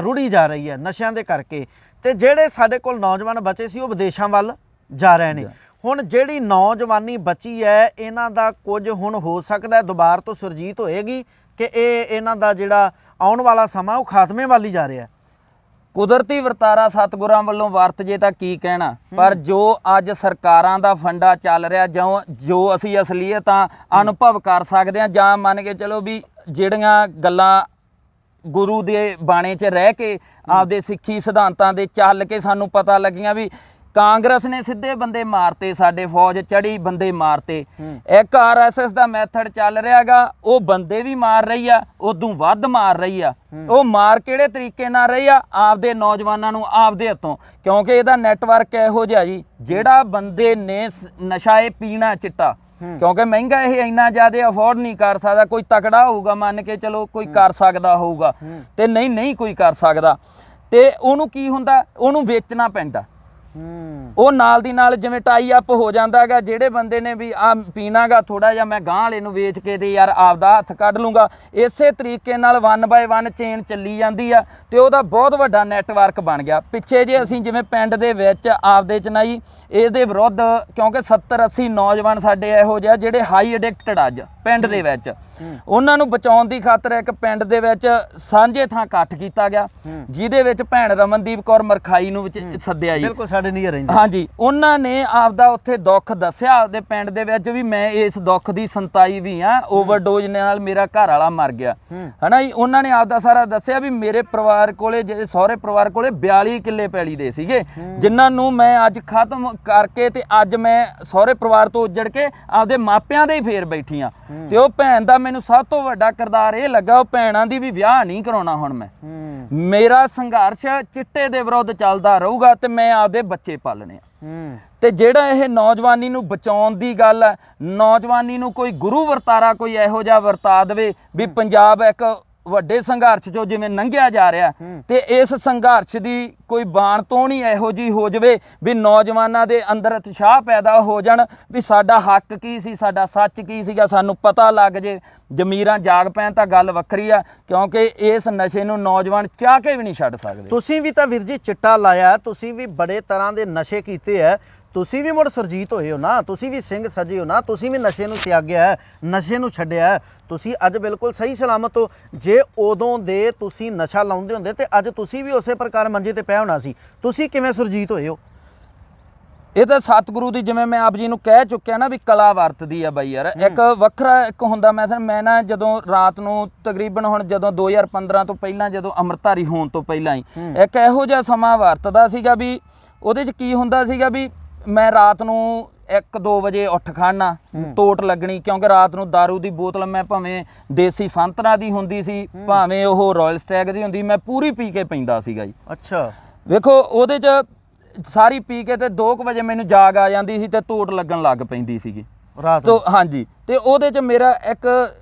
ਰੁੜੀ ਜਾ ਰਹੀ ਹੈ ਨਸ਼ਿਆਂ ਦੇ ਕਰਕੇ। ਤੇ ਜਿਹੜੇ ਸਾਡੇ ਕੋਲ ਨੌਜਵਾਨ ਬਚੇ ਸੀ ਉਹ ਵਿਦੇਸ਼ਾਂ ਵੱਲ ਜਾ ਰਹੇ ਨੇ। ਹੁਣ ਜਿਹੜੀ ਨੌਜਵਾਨੀ ਬਚੀ ਹੈ, ਇਹਨਾਂ ਦਾ ਕੁਝ ਹੁਣ ਹੋ ਸਕਦਾ ਦੁਬਾਰਾ ਤੋਂ ਸੁਰਜੀਤ ਹੋਏਗੀ ਕਿ ਇਹਨਾਂ ਦਾ ਜਿਹੜਾ ਆਉਣ ਵਾਲਾ ਸਮਾਂ ਉਹ ਖਾਤਮੇ ਵੱਲ ਹੀ ਜਾ ਰਿਹਾ। ਕੁਦਰਤੀ ਵਰਤਾਰਾ ਸਤਿਗੁਰਾਂ ਵੱਲੋਂ ਵਰਤ ਜੇ ਤਾਂ ਕੀ ਕਹਿਣਾ, ਪਰ ਜੋ ਅੱਜ ਸਰਕਾਰਾਂ ਦਾ ਫੰਡਾ ਚੱਲ ਰਿਹਾ, ਜੋ ਅਸੀਂ ਅਸਲੀਅਤਾਂ ਅਨੁਭਵ ਕਰ ਸਕਦੇ ਹਾਂ, ਜਾਂ ਮੰਨ ਕੇ ਚਲੋ ਵੀ ਜਿਹੜੀਆਂ ਗੱਲਾਂ ਗੁਰੂ ਦੇ ਬਾਣੇ 'ਚ ਰਹਿ ਕੇ ਆਪਦੇ ਸਿੱਖੀ ਸਿਧਾਂਤਾਂ ਦੇ ਚੱਲ ਕੇ ਸਾਨੂੰ ਪਤਾ ਲੱਗੀਆਂ ਵੀ ਕਾਂਗਰਸ ਨੇ ਸਿੱਧੇ ਬੰਦੇ ਮਾਰਤੇ, ਸਾਡੇ ਫੌਜ ਚੜੀ ਬੰਦੇ ਮਾਰਤੇ। ਇੱਕ ਆਰਐਸਐਸ ਦਾ ਮੈਥਡ ਚੱਲ ਰਿਹਾਗਾ, ਉਹ ਬੰਦੇ ਵੀ ਮਾਰ ਰਹੀ ਆ, ਉਦੋਂ ਵੱਧ ਮਾਰ ਰਹੀ ਆ। ਉਹ ਮਾਰ ਕਿਹੜੇ ਤਰੀਕੇ ਨਾਲ ਰਹੀ ਆ? ਆਪਦੇ ਨੌਜਵਾਨਾਂ ਨੂੰ ਆਪਦੇ ਹੱਥੋਂ, ਕਿਉਂਕਿ ਇਹਦਾ ਨੈਟਵਰਕ ਇਹੋ ਜਿਹਾ ਜੀ, ਜਿਹੜਾ ਬੰਦੇ ਨੇ ਨਸ਼ਾ ਇਹ ਪੀਣਾ ਚਿੱਟਾ, ਕਿਉਂਕਿ ਮਹਿੰਗਾ ਇਹ ਇੰਨਾ ਜ਼ਿਆਦਾ ਅਫੋਰਡ ਨਹੀਂ ਕਰ ਸਕਦਾ। ਕੋਈ ਤਕੜਾ ਹੋਊਗਾ, ਮੰਨ ਕੇ ਚਲੋ ਕੋਈ ਕਰ ਸਕਦਾ ਹੋਊਗਾ, ਤੇ ਨਹੀਂ ਕੋਈ ਕਰ ਸਕਦਾ, ਤੇ ਉਹਨੂੰ ਕੀ ਹੁੰਦਾ, ਉਹਨੂੰ ਵੇਚਣਾ ਪੈਂਦਾ। ਉਹ ਨਾਲ ਦੀ ਨਾਲ ਜਿਵੇਂ ਟਾਈ ਅਪ ਹੋ ਜਾਂਦਾ ਹੈਗਾ, ਜਿਹੜੇ ਬੰਦੇ ਨੇ ਵੀ ਆ ਪੀਣਾਗਾ ਥੋੜਾ ਜਿਹਾ, ਮੈਂ ਗਾਂਹ ਵਾਲੇ ਨੂੰ ਵੇਚ ਕੇ ਤੇ ਯਾਰ ਆਪਦਾ ਹੱਥ ਕੱਢ ਲੂੰਗਾ। ਇਸੇ ਤਰੀਕੇ ਨਾਲ 1 ਬਾਏ 1 ਚੇਨ ਚੱਲੀ ਜਾਂਦੀ ਆ, ਤੇ ਉਹਦਾ ਬਹੁਤ ਵੱਡਾ ਨੈਟਵਰਕ ਬਣ ਗਿਆ। ਪਿੱਛੇ ਜੇ ਅਸੀਂ ਜਿਵੇਂ ਪਿੰਡ ਦੇ ਵਿੱਚ ਆਪਦੇ ਚ ਨਾ ਜੀ ਇਹਦੇ ਵਿਰੁੱਧ, ਕਿਉਂਕਿ 70-80 ਨੌਜਵਾਨ ਸਾਡੇ ਇਹੋ ਜਿਹੇ ਜਿਹੜੇ ਹਾਈ ਐਡਿਕਟਡ ਅੱਜ ਪਿੰਡ ਦੇ ਵਿੱਚ, ਉਹਨਾਂ ਨੂੰ ਬਚਾਉਣ ਦੀ ਖਾਤਰ ਇੱਕ ਪਿੰਡ ਦੇ ਵਿੱਚ ਸਾਂਝੇ ਥਾਂ ਇਕੱਠ ਕੀਤਾ ਗਿਆ, ਜਿਹਦੇ ਵਿੱਚ ਭੈਣ ਰਮਨਦੀਪ ਕੌਰ ਮਰਖਾਈ ਨੂੰ ਸੱਦਿਆ ਜੀ, ਬਿਲਕੁਲ ਸਾਡੇ ਨਹੀਂ ਰਹਿੰਦੇ। ਹਾਂਜੀ, ਉਹਨਾਂ ਨੇ ਆਪਦਾ ਉੱਥੇ ਦੁੱਖ ਦੱਸਿਆ ਆਪਦੇ ਪਿੰਡ ਦੇ ਵਿੱਚ ਵੀ ਮੈਂ ਇਸ ਦੁੱਖ ਦੀ ਸੰਤਾਈ ਵੀ ਆ, ਓਵਰਡੋਜ਼ ਨਾਲ ਮੇਰਾ ਘਰ ਵਾਲਾ ਮਰ ਗਿਆ, ਹਨਾ ਜੀ। ਉਹਨਾਂ ਨੇ ਆਪਦਾ ਸਾਰਾ ਦੱਸਿਆ ਵੀ ਮੇਰੇ ਪਰਿਵਾਰ ਕੋਲੇ, ਜਿਹੜੇ ਸਹੁਰੇ ਪਰਿਵਾਰ ਕੋਲੇ 42 ਕਿੱਲੇ ਪੈਲੀ ਦੇ ਸੀਗੇ, ਜਿਨ੍ਹਾਂ ਨੂੰ ਮੈਂ ਅੱਜ ਖਤਮ ਕਰਕੇ ਤੇ ਅੱਜ ਮੈਂ ਸਹੁਰੇ ਪਰਿਵਾਰ ਤੋਂ ਉੱਜੜ ਕੇ ਆਪਦੇ ਮਾਪਿਆਂ ਦੇ ਹੀ ਫੇਰ ਬੈਠੀ ਆ। ਤੇ ਉਹ ਭੈਣ ਦਾ ਮੈਨੂੰ ਸਭ ਤੋਂ ਵੱਡਾ ਕਿਰਦਾਰ ਇਹ ਲੱਗਾ, ਉਹ ਭੈਣਾਂ ਦੀ ਵੀ ਵਿਆਹ ਨਹੀਂ ਕਰਾਉਣਾ ਹੁਣ ਮੈਂ। ਮੇਰਾ ਸੰਘਰਸ਼ ਚਿੱਟੇ ਦੇ ਵਿਰੁੱਧ ਚੱਲਦਾ ਰਹੂਗਾ ਤੇ ਮੈਂ ਆਪਦੇ ਬੱਚੇ ਪਾਲਣੇ ਆ। ਤੇ ਜਿਹੜਾ ਇਹ ਨੌਜਵਾਨੀ ਨੂੰ ਬਚਾਉਣ ਦੀ ਗੱਲ ਹੈ, ਨੌਜਵਾਨੀ ਨੂੰ ਕੋਈ ਗੁਰੂ ਵਰਤਾਰਾ ਕੋਈ ਇਹੋ ਜਿਹਾ ਵਰਤਾ ਦੇਵੇ ਵੀ ਪੰਜਾਬ ਇੱਕ ਵੱਡੇ ਸੰਘਰਸ਼ ਚੋਂ ਜਿਵੇਂ ਲੰਘਿਆ ਜਾ ਰਿਹਾ, ਤੇ ਇਸ ਸੰਘਰਸ਼ ਦੀ ਕੋਈ ਬਾਣ ਤੋਂ ਨਹੀਂ ਇਹੋ ਜਿਹੀ ਹੋ ਜਾਵੇ ਵੀ ਨੌਜਵਾਨਾਂ ਦੇ ਅੰਦਰ ਉਤਸ਼ਾਹ ਪੈਦਾ ਹੋ ਜਾਣ ਵੀ ਸਾਡਾ ਹੱਕ ਕੀ ਸੀ, ਸਾਡਾ ਸੱਚ ਕੀ ਸੀਗਾ, ਸਾਨੂੰ ਪਤਾ ਲੱਗ ਜੇ, ਜ਼ਮੀਰਾਂ ਜਾਗ ਪੈਣ ਤਾਂ ਗੱਲ ਵੱਖਰੀ ਆ, ਕਿਉਂਕਿ ਇਸ ਨਸ਼ੇ ਨੂੰ ਨੌਜਵਾਨ ਚਾਹ ਕੇ ਵੀ ਨਹੀਂ ਛੱਡ ਸਕਦੇ। ਤੁਸੀਂ ਵੀ ਤਾਂ ਵੀਰ ਜੀ ਚਿੱਟਾ ਲਾਇਆ, ਤੁਸੀਂ ਵੀ ਬੜੇ ਤਰ੍ਹਾਂ ਦੇ ਨਸ਼ੇ ਕੀਤੇ ਐ, ਤੁਸੀਂ ਵੀ ਮੁੜ ਸੁਰਜੀਤ ਹੋਏ ਹੋ ਨਾ, ਤੁਸੀਂ ਵੀ ਸਿੰਘ ਸਜੇ ਹੋ ਨਾ, ਤੁਸੀਂ ਵੀ ਨਸ਼ੇ ਨੂੰ ਤਿਆਗਿਆ, ਨਸ਼ੇ ਨੂੰ ਛੱਡਿਆ, ਤੁਸੀਂ ਅੱਜ ਬਿਲਕੁਲ ਸਹੀ ਸਲਾਮਤ ਹੋ। ਜੇ ਉਦੋਂ ਦੇ ਤੁਸੀਂ ਨਸ਼ਾ ਲਾਉਂਦੇ ਹੁੰਦੇ ਤੇ ਅੱਜ ਤੁਸੀਂ ਵੀ ਉਸੇ ਪ੍ਰਕਾਰ ਮੰਜੇ ਤੇ ਪਿਆ ਹੋਣਾ ਸੀ। ਤੁਸੀਂ ਕਿਵੇਂ ਸੁਰਜੀਤ ਹੋਏ ਹੋ? ਇਹ ਤਾਂ ਸਤਿਗੁਰੂ ਦੀ, ਜਿਵੇਂ ਮੈਂ ਆਪ ਜੀ ਨੂੰ ਕਹਿ ਚੁੱਕਿਆ ਨਾ ਵੀ ਕਲਾ ਵਰਤਦੀ ਆ ਬਾਈ ਯਾਰ। ਇੱਕ ਵੱਖਰਾ ਇੱਕ ਹੁੰਦਾ, ਮੈਂ ਨਾ ਜਦੋਂ ਰਾਤ ਨੂੰ ਤਕਰੀਬਨ ਹੁਣ ਜਦੋਂ 2015 ਤੋਂ ਪਹਿਲਾਂ, ਜਦੋਂ ਅੰਮ੍ਰਿਤਧਾਰੀ ਹੋਣ ਤੋਂ ਪਹਿਲਾਂ ਹੀ ਇੱਕ ਇਹੋ ਜਿਹਾ ਸਮਾਂ ਵਰਤਦਾ ਸੀਗਾ ਵੀ ਉਹਦੇ 'ਚ ਕੀ ਹੁੰਦਾ ਸੀਗਾ ਵੀ ਮੈਂ ਰਾਤ ਨੂੰ 1-2 ਵਜੇ ਉੱਠ ਖੜਨਾ, ਟੋਟ ਲੱਗਣੀ, ਕਿਉਂਕਿ ਰਾਤ ਨੂੰ ਦਾਰੂ ਦੀ ਬੋਤਲ ਮੈਂ ਭਾਵੇਂ ਦੇਸੀ ਸੰਤਰਾ ਦੀ ਹੁੰਦੀ ਸੀ, ਭਾਵੇਂ ਉਹ ਰਾਇਲ ਸਟੈਗ ਦੀ ਹੁੰਦੀ, ਮੈਂ ਪੂਰੀ ਪੀ ਕੇ ਪੈਂਦਾ ਸੀਗਾ ਜੀ। ਅੱਛਾ, ਵੇਖੋ ਉਹਦੇ 'ਚ ਸਾਰੀ ਪੀ ਕੇ ਤੇ 2 ਵਜੇ ਮੈਨੂੰ ਜਾਗ ਆ ਜਾਂਦੀ ਸੀ ਤੇ ਟੋਟ ਲੱਗਣ ਲੱਗ ਪੈਂਦੀ ਸੀਗੀ ਰਾਤ ਤੋਂ। ਹਾਂਜੀ, ਤੇ ਉਹਦੇ 'ਚ ਮੇਰਾ ਇੱਕ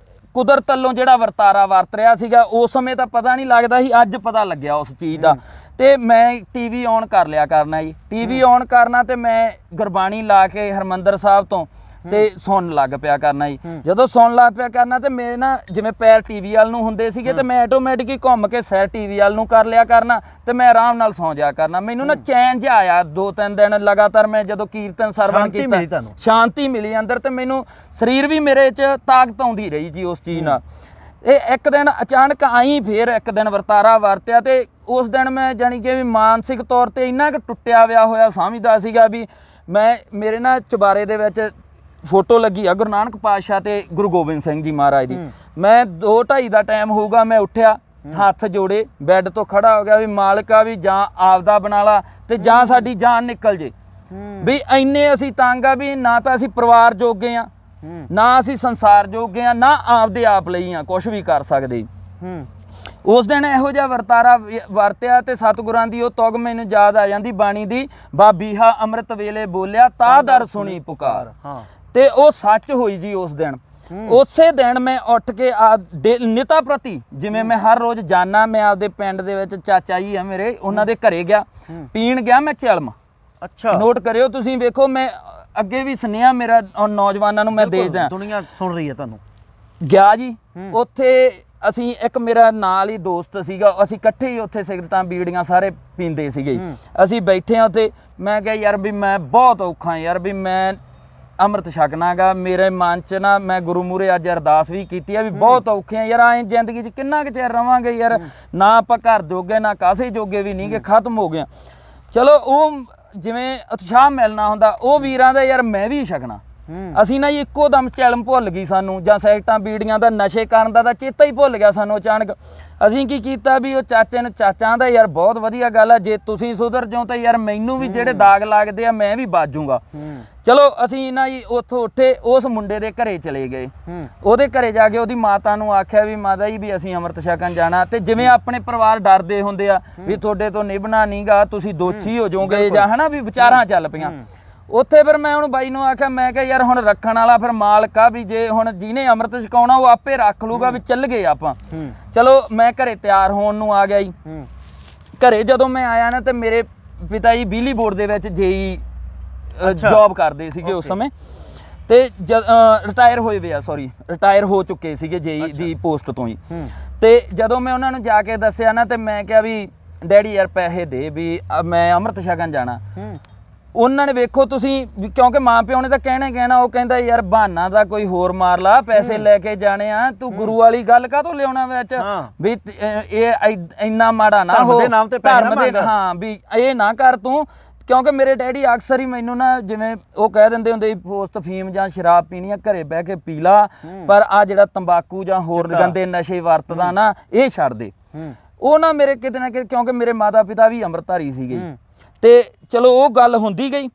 ਕੁਦਰਤ ਵੱਲੋਂ ਜਿਹੜਾ ਵਰਤਾਰਾ ਵਰਤ ਰਿਹਾ ਸੀਗਾ, ਉਸ ਸਮੇਂ ਤਾਂ ਪਤਾ ਨਹੀਂ ਲੱਗਦਾ ਸੀ, ਅੱਜ ਪਤਾ ਲੱਗਿਆ ਉਸ ਚੀਜ਼ ਦਾ। ਤੇ ਮੈਂ ਟੀਵੀ ਔਨ ਕਰ ਲਿਆ ਕਰਨਾ ਜੀ, ਟੀਵੀ ਔਨ ਕਰਨਾ ਤੇ ਮੈਂ ਗੁਰਬਾਣੀ ਲਾ ਕੇ ਹਰਮੰਦਰ ਸਾਹਿਬ ਤੋਂ ਤੇ ਸੁਣਨ ਲੱਗ ਪਿਆ ਕਰਨਾ ਜੀ। ਜਦੋਂ ਸੁਣਨ ਲੱਗ ਪਿਆ ਕਰਨਾ ਤੇ ਮੇਰੇ ਨਾ ਜਿਵੇਂ ਪੈਰ ਟੀਵੀ ਵੱਲ ਨੂੰ ਹੁੰਦੇ ਸੀਗੇ, ਤੇ ਮੈਂ ਆਟੋਮੈਟਿਕ ਹੀ ਘੁੰਮ ਕੇ ਸਿਰ ਟੀਵੀ ਵੱਲ ਨੂੰ ਕਰ ਲਿਆ ਕਰਨਾ, ਤੇ ਮੈਂ ਆਰਾਮ ਨਾਲ ਸੌਂ ਜਾ ਕਰਨਾ। ਮੈਨੂੰ ਨਾ ਚੈਨ ਜਿਹਾ ਆਇਆ 2-3 ਦਿਨ ਲਗਾਤਾਰ, ਮੈਂ ਜਦੋਂ ਕੀਰਤਨ ਸਰਵਣ ਕੀਤਾ, ਸ਼ਾਂਤੀ ਮਿਲੀ ਅੰਦਰ, ਤੇ ਮੈਨੂੰ ਸਰੀਰ ਵੀ ਮੇਰੇ 'ਚ ਤਾਕਤ ਆਉਂਦੀ ਰਹੀ ਜੀ ਉਸ ਚੀਜ਼ ਨਾਲ। ਇਹ ਇੱਕ ਦਿਨ ਅਚਾਨਕ ਆਈ, ਫੇਰ ਇੱਕ ਦਿਨ ਵਰਤਾਰਾ ਵਰਤਿਆ, ਤੇ ਉਸ ਦਿਨ ਮੈਂ ਜਾਣੀ ਕਿ ਵੀ ਮਾਨਸਿਕ ਤੌਰ ਤੇ ਇੰਨਾ ਕੁ ਟੁੱਟਿਆ ਵਿਆ ਹੋਇਆ ਸਮਝਦਾ ਸੀਗਾ ਵੀ ਮੇਰੇ ਨਾ ਚੁਬਾਰੇ ਦੇ ਵਿੱਚ ਫੋਟੋ ਲੱਗੀ ਆ ਗੁਰੂ ਨਾਨਕ ਪਾਤਸ਼ਾਹ ਤੇ ਗੁਰੂ ਗੋਬਿੰਦ ਸਿੰਘ ਜੀ ਮਹਾਰਾਜ ਦੀ। ਮੈਂ 2-2:30 ਦਾ ਟਾਈਮ ਹੋਊਗਾ, ਮੈਂ ਉੱਠਿਆ, ਹੱਥ ਜੋੜੇ, ਬੈੱਡ ਤੋਂ ਖੜਾ ਹੋ ਗਿਆ ਵੀ ਮਾਲਕਾ ਵੀ ਜਾਂ ਆਪਦਾ ਬਣਾ ਲਾ ਤੇ ਜਾਂ ਸਾਡੀ ਜਾਨ ਨਿਕਲ ਜੇ। ਵੀ ਇੰਨੇ ਅਸੀਂ ਤੰਗ ਆ ਵੀ ਨਾ ਤਾਂ ਅਸੀਂ ਪਰਿਵਾਰ ਜੋਗੇ ਆ, ਨਾ ਅਸੀਂ ਸੰਸਾਰ ਜੋਗੇ ਆ, ਨਾ ਆਪਦੇ ਆਪ ਲਈ ਆ ਕੁਛ ਵੀ ਕਰ ਸਕਦੇ। ਉਸ ਦਿਨ ਇਹੋ ਜਿਹਾ ਵਰਤਾਰਾ ਵਰਤਿਆ ਤੇ ਸਤਿਗੁਰਾਂ ਦੀ ਉਹ ਤੁਗ ਮੈਨੂੰ ਯਾਦ ਆ ਜਾਂਦੀ ਬਾਣੀ ਦੀ, ਬਾਬੀਹਾ ਅੰਮ੍ਰਿਤ ਵੇਲੇ ਬੋਲਿਆ ਤਾਂ ਦਰ ਸੁਣੀ ਪੁਕਾਰ। ਤੇ ਉਹ ਸੱਚ ਹੋਈ ਜੀ ਉਸ ਦਿਨ। ਉਸੇ ਦਿਨ ਮੈਂ ਉੱਠ ਕੇ ਨਿਤਾ ਪ੍ਰਤੀ, ਜਿਵੇਂ ਮੈਂ ਹਰ ਰੋਜ਼ ਜਾਣਾ, ਮੈਂ ਆਪਦੇ ਪਿੰਡ ਦੇ ਵਿੱਚ ਚਾਚਾ ਜੀ ਆ ਮੇਰੇ, ਉਹਨਾਂ ਦੇ ਘਰੇ ਗਿਆ, ਪੀਣ ਗਿਆ ਮੈਂ ਚਿਲਮ। ਅੱਛਾ, ਨੋਟ ਕਰਿਓ ਤੁਸੀਂ, ਵੇਖੋ ਮੈਂ ਅੱਗੇ ਵੀ ਸੁਨੇਹਾ ਮੇਰਾ ਨੌਜਵਾਨਾਂ ਨੂੰ ਮੈਂ ਦੇ ਦਿਆਂ, ਦੁਨੀਆ ਸੁਣ ਰਹੀ ਹੈ ਤੁਹਾਨੂੰ। ਗਿਆ ਜੀ ਉੱਥੇ, ਅਸੀਂ ਇੱਕ ਮੇਰਾ ਨਾਲ ਹੀ ਦੋਸਤ ਸੀਗਾ, ਅਸੀਂ ਇਕੱਠੇ ਹੀ ਉੱਥੇ ਸਿਗਰਟਾਂ ਬੀੜੀਆਂ ਸਾਰੇ ਪੀਂਦੇ ਸੀਗੇ। ਅਸੀਂ ਬੈਠੇ ਹਾਂ ਉੱਥੇ, ਮੈਂ ਕਿਹਾ ਯਾਰ ਵੀ ਮੈਂ ਬਹੁਤ ਔਖਾ ਯਾਰ ਵੀ ਮੈਂ ਅੰਮ੍ਰਿਤ ਛਕਣਾਗਾ। ਮੇਰੇ ਮਨ 'ਚ ਨਾ ਮੈਂ ਗੁਰੂ ਮੂਹਰੇ ਅੱਜ ਅਰਦਾਸ ਵੀ ਕੀਤੀ ਆ ਵੀ ਬਹੁਤ ਔਖੇ ਆ ਯਾਰ, ਐਂ ਜ਼ਿੰਦਗੀ 'ਚ ਕਿੰਨਾ ਕੁ ਚਿਰ ਰਵਾਂਗੇ ਯਾਰ, ਨਾ ਆਪਾਂ ਘਰ ਜੋਗੇ ਨਾ ਕਾਸੇ ਜੋਗੇ ਵੀ ਨਹੀਂ, ਕਿ ਖਤਮ ਹੋ ਗਿਆ। ਚਲੋ ਉਹ ਜਿਵੇਂ ਉਤਸ਼ਾਹ ਮਿਲਣਾ ਹੁੰਦਾ ਉਹ ਵੀਰਾਂ ਦਾ, ਯਾਰ ਮੈਂ ਵੀ ਛਕਣਾ। ਅਸੀਂ ਨਾ ਜੀ ਇੱਕੋ ਦਮ ਚੈਲਮ ਭੁੱਲ ਗਈ ਸਾਨੂੰ, ਜਾਂ ਸਿਗਰਟਾਂ ਬੀੜੀਆਂ ਦਾ ਨਸ਼ੇ ਕਰਨ ਦਾ ਤਾਂ ਚੇਤਾ ਹੀ ਭੁੱਲ ਗਿਆ ਸਾਨੂੰ ਅਚਾਨਕ। ਅਸੀਂ ਕੀ ਕੀਤਾ ਵੀ ਉਹ ਚਾਚੇ ਨੂੰ, ਚਾਚਾ ਦਾ ਯਾਰ ਬਹੁਤ ਵਧੀਆ ਗੱਲ ਆ, ਜੇ ਤੁਸੀਂ ਸੁਧਰ ਜਾਓ ਤਾਂ ਯਾਰ ਮੈਨੂੰ ਵੀ ਜਿਹੜੇ ਦਾਗ ਲੱਗਦੇ ਆ ਮੈਂ ਵੀ ਬਾਜੂਗਾ। ਚਲੋ ਅਸੀਂ ਨਾ ਜੀ ਉੱਥੋਂ ਉੱਠੇ, ਉਸ ਮੁੰਡੇ ਦੇ ਘਰੇ ਚਲੇ ਗਏ। ਉਹਦੇ ਘਰੇ ਜਾ ਕੇ ਉਹਦੀ ਮਾਤਾ ਨੂੰ ਆਖਿਆ ਵੀ ਮਾਤਾ ਜੀ ਵੀ ਅਸੀਂ ਅੰਮ੍ਰਿਤ ਛਕਣ ਜਾਣਾ, ਤੇ ਜਿਵੇਂ ਆਪਣੇ ਪਰਿਵਾਰ ਡਰਦੇ ਹੁੰਦੇ ਆ ਵੀ ਤੁਹਾਡੇ ਤੋਂ ਨਿਭਣਾ ਨਹੀਂਗਾ, ਤੁਸੀਂ ਦੋਸ਼ੀ ਹੋ ਜਾਓਗੇ ਜਾਂ ਹਨਾ ਵੀ ਵਿਚਾਰਾਂ ਚੱਲ ਪਈਆਂ ਉੱਥੇ। ਫਿਰ ਮੈਂ ਹੁਣ ਬਾਈ ਨੂੰ ਆਖਿਆ, ਮੈਂ ਕਿਹਾ ਯਾਰ ਹੁਣ ਰੱਖਣ ਵਾਲਾ ਫਿਰ ਮਾਲਕ ਆ, ਵੀ ਜੇ ਹੁਣ ਜਿਹਨੇ ਅੰਮ੍ਰਿਤ ਛਕਾਉਣਾ ਉਹ ਆਪੇ ਰੱਖ ਲੂਗਾ, ਵੀ ਚੱਲ ਗਏ ਆਪਾਂ। ਚਲੋ ਮੈਂ ਘਰੇ ਤਿਆਰ ਹੋਣ ਨੂੰ ਆ ਗਿਆ ਜੀ। ਘਰੇ ਜਦੋਂ ਮੈਂ ਆਇਆ ਨਾ ਤੇ ਮੇਰੇ ਪਿਤਾ ਜੀ ਬਿਜਲੀ ਬੋਰਡ ਦੇ ਵਿੱਚ ਜੇਈ ਜੌਬ ਕਰਦੇ ਸੀਗੇ ਉਸ ਸਮੇਂ, ਤੇ ਰਿਟਾਇਰ ਹੋਏ ਵੇ ਆ, ਸੌਰੀ ਰਿਟਾਇਰ ਹੋ ਚੁੱਕੇ ਸੀਗੇ ਜੇਈ ਦੀ ਪੋਸਟ ਤੋਂ ਹੀ। ਤੇ ਜਦੋਂ ਮੈਂ ਉਹਨਾਂ ਨੂੰ ਜਾ ਕੇ ਦੱਸਿਆ ਨਾ, ਤੇ ਮੈਂ ਕਿਹਾ ਵੀ ਡੈਡੀ ਯਾਰ ਪੈਸੇ ਦੇ, ਵੀ ਮੈਂ ਅੰਮ੍ਰਿਤ ਛਕਣ ਜਾਣਾ। ਉਹਨਾਂ ਨੇ ਵੇਖੋ ਤੁਸੀਂ, ਕਿਉਂਕਿ ਮਾਂ ਪਿਓ ਨੇ ਤਾਂ ਕਹਿਣਾ, ਉਹ ਕਹਿੰਦਾ ਯਾਰ ਬਹਾਨਾ ਦਾ ਕੋਈ ਹੋਰ ਮਾਰ ਲਾ, ਪੈਸੇ ਲੈ ਕੇ ਜਾਣੇ ਆ, ਤੂੰ ਗੁਰੂ ਵਾਲੀ ਗੱਲ ਕਾਹਤੋਂ ਲਿਆਉਣਾ ਵਿੱਚ, ਵੀ ਇਹ ਇੰਨਾ ਮਾੜਾ ਨਾ ਹੋ, ਹਾਂ ਵੀ ਇਹ ਨਾ ਕਰ ਤੂੰ। ਕਿਉਂਕਿ ਮੇਰੇ ਡੈਡੀ ਅਕਸਰ ਹੀ ਮੈਨੂੰ ਨਾ, ਜਿਵੇਂ ਉਹ ਕਹਿ ਦਿੰਦੇ ਹੁੰਦੇ ਪੋਸਟ ਫੀਮ ਜਾਂ ਸ਼ਰਾਬ ਪੀਣੀ ਆ ਘਰੇ ਬਹਿ ਕੇ ਪੀ ਲਾ, ਪਰ ਆ ਜਿਹੜਾ ਤੰਬਾਕੂ ਜਾਂ ਹੋਰ ਗੰਦੇ ਨਸ਼ੇ ਵਰਤਦਾ ਨਾ ਇਹ ਛੱਡ ਦੇ। ਉਹ ਨਾ ਮੇਰੇ ਕਿਤੇ ਨਾ ਕਿਤੇ, ਕਿਉਂਕਿ ਮੇਰੇ ਮਾਤਾ ਪਿਤਾ ਵੀ ਅੰਮ੍ਰਿਤਧਾਰੀ ਸੀਗੇ, ਤੇ ਚਲੋ ਉਹ ਗੱਲ ਹੁੰਦੀ ਗਈ।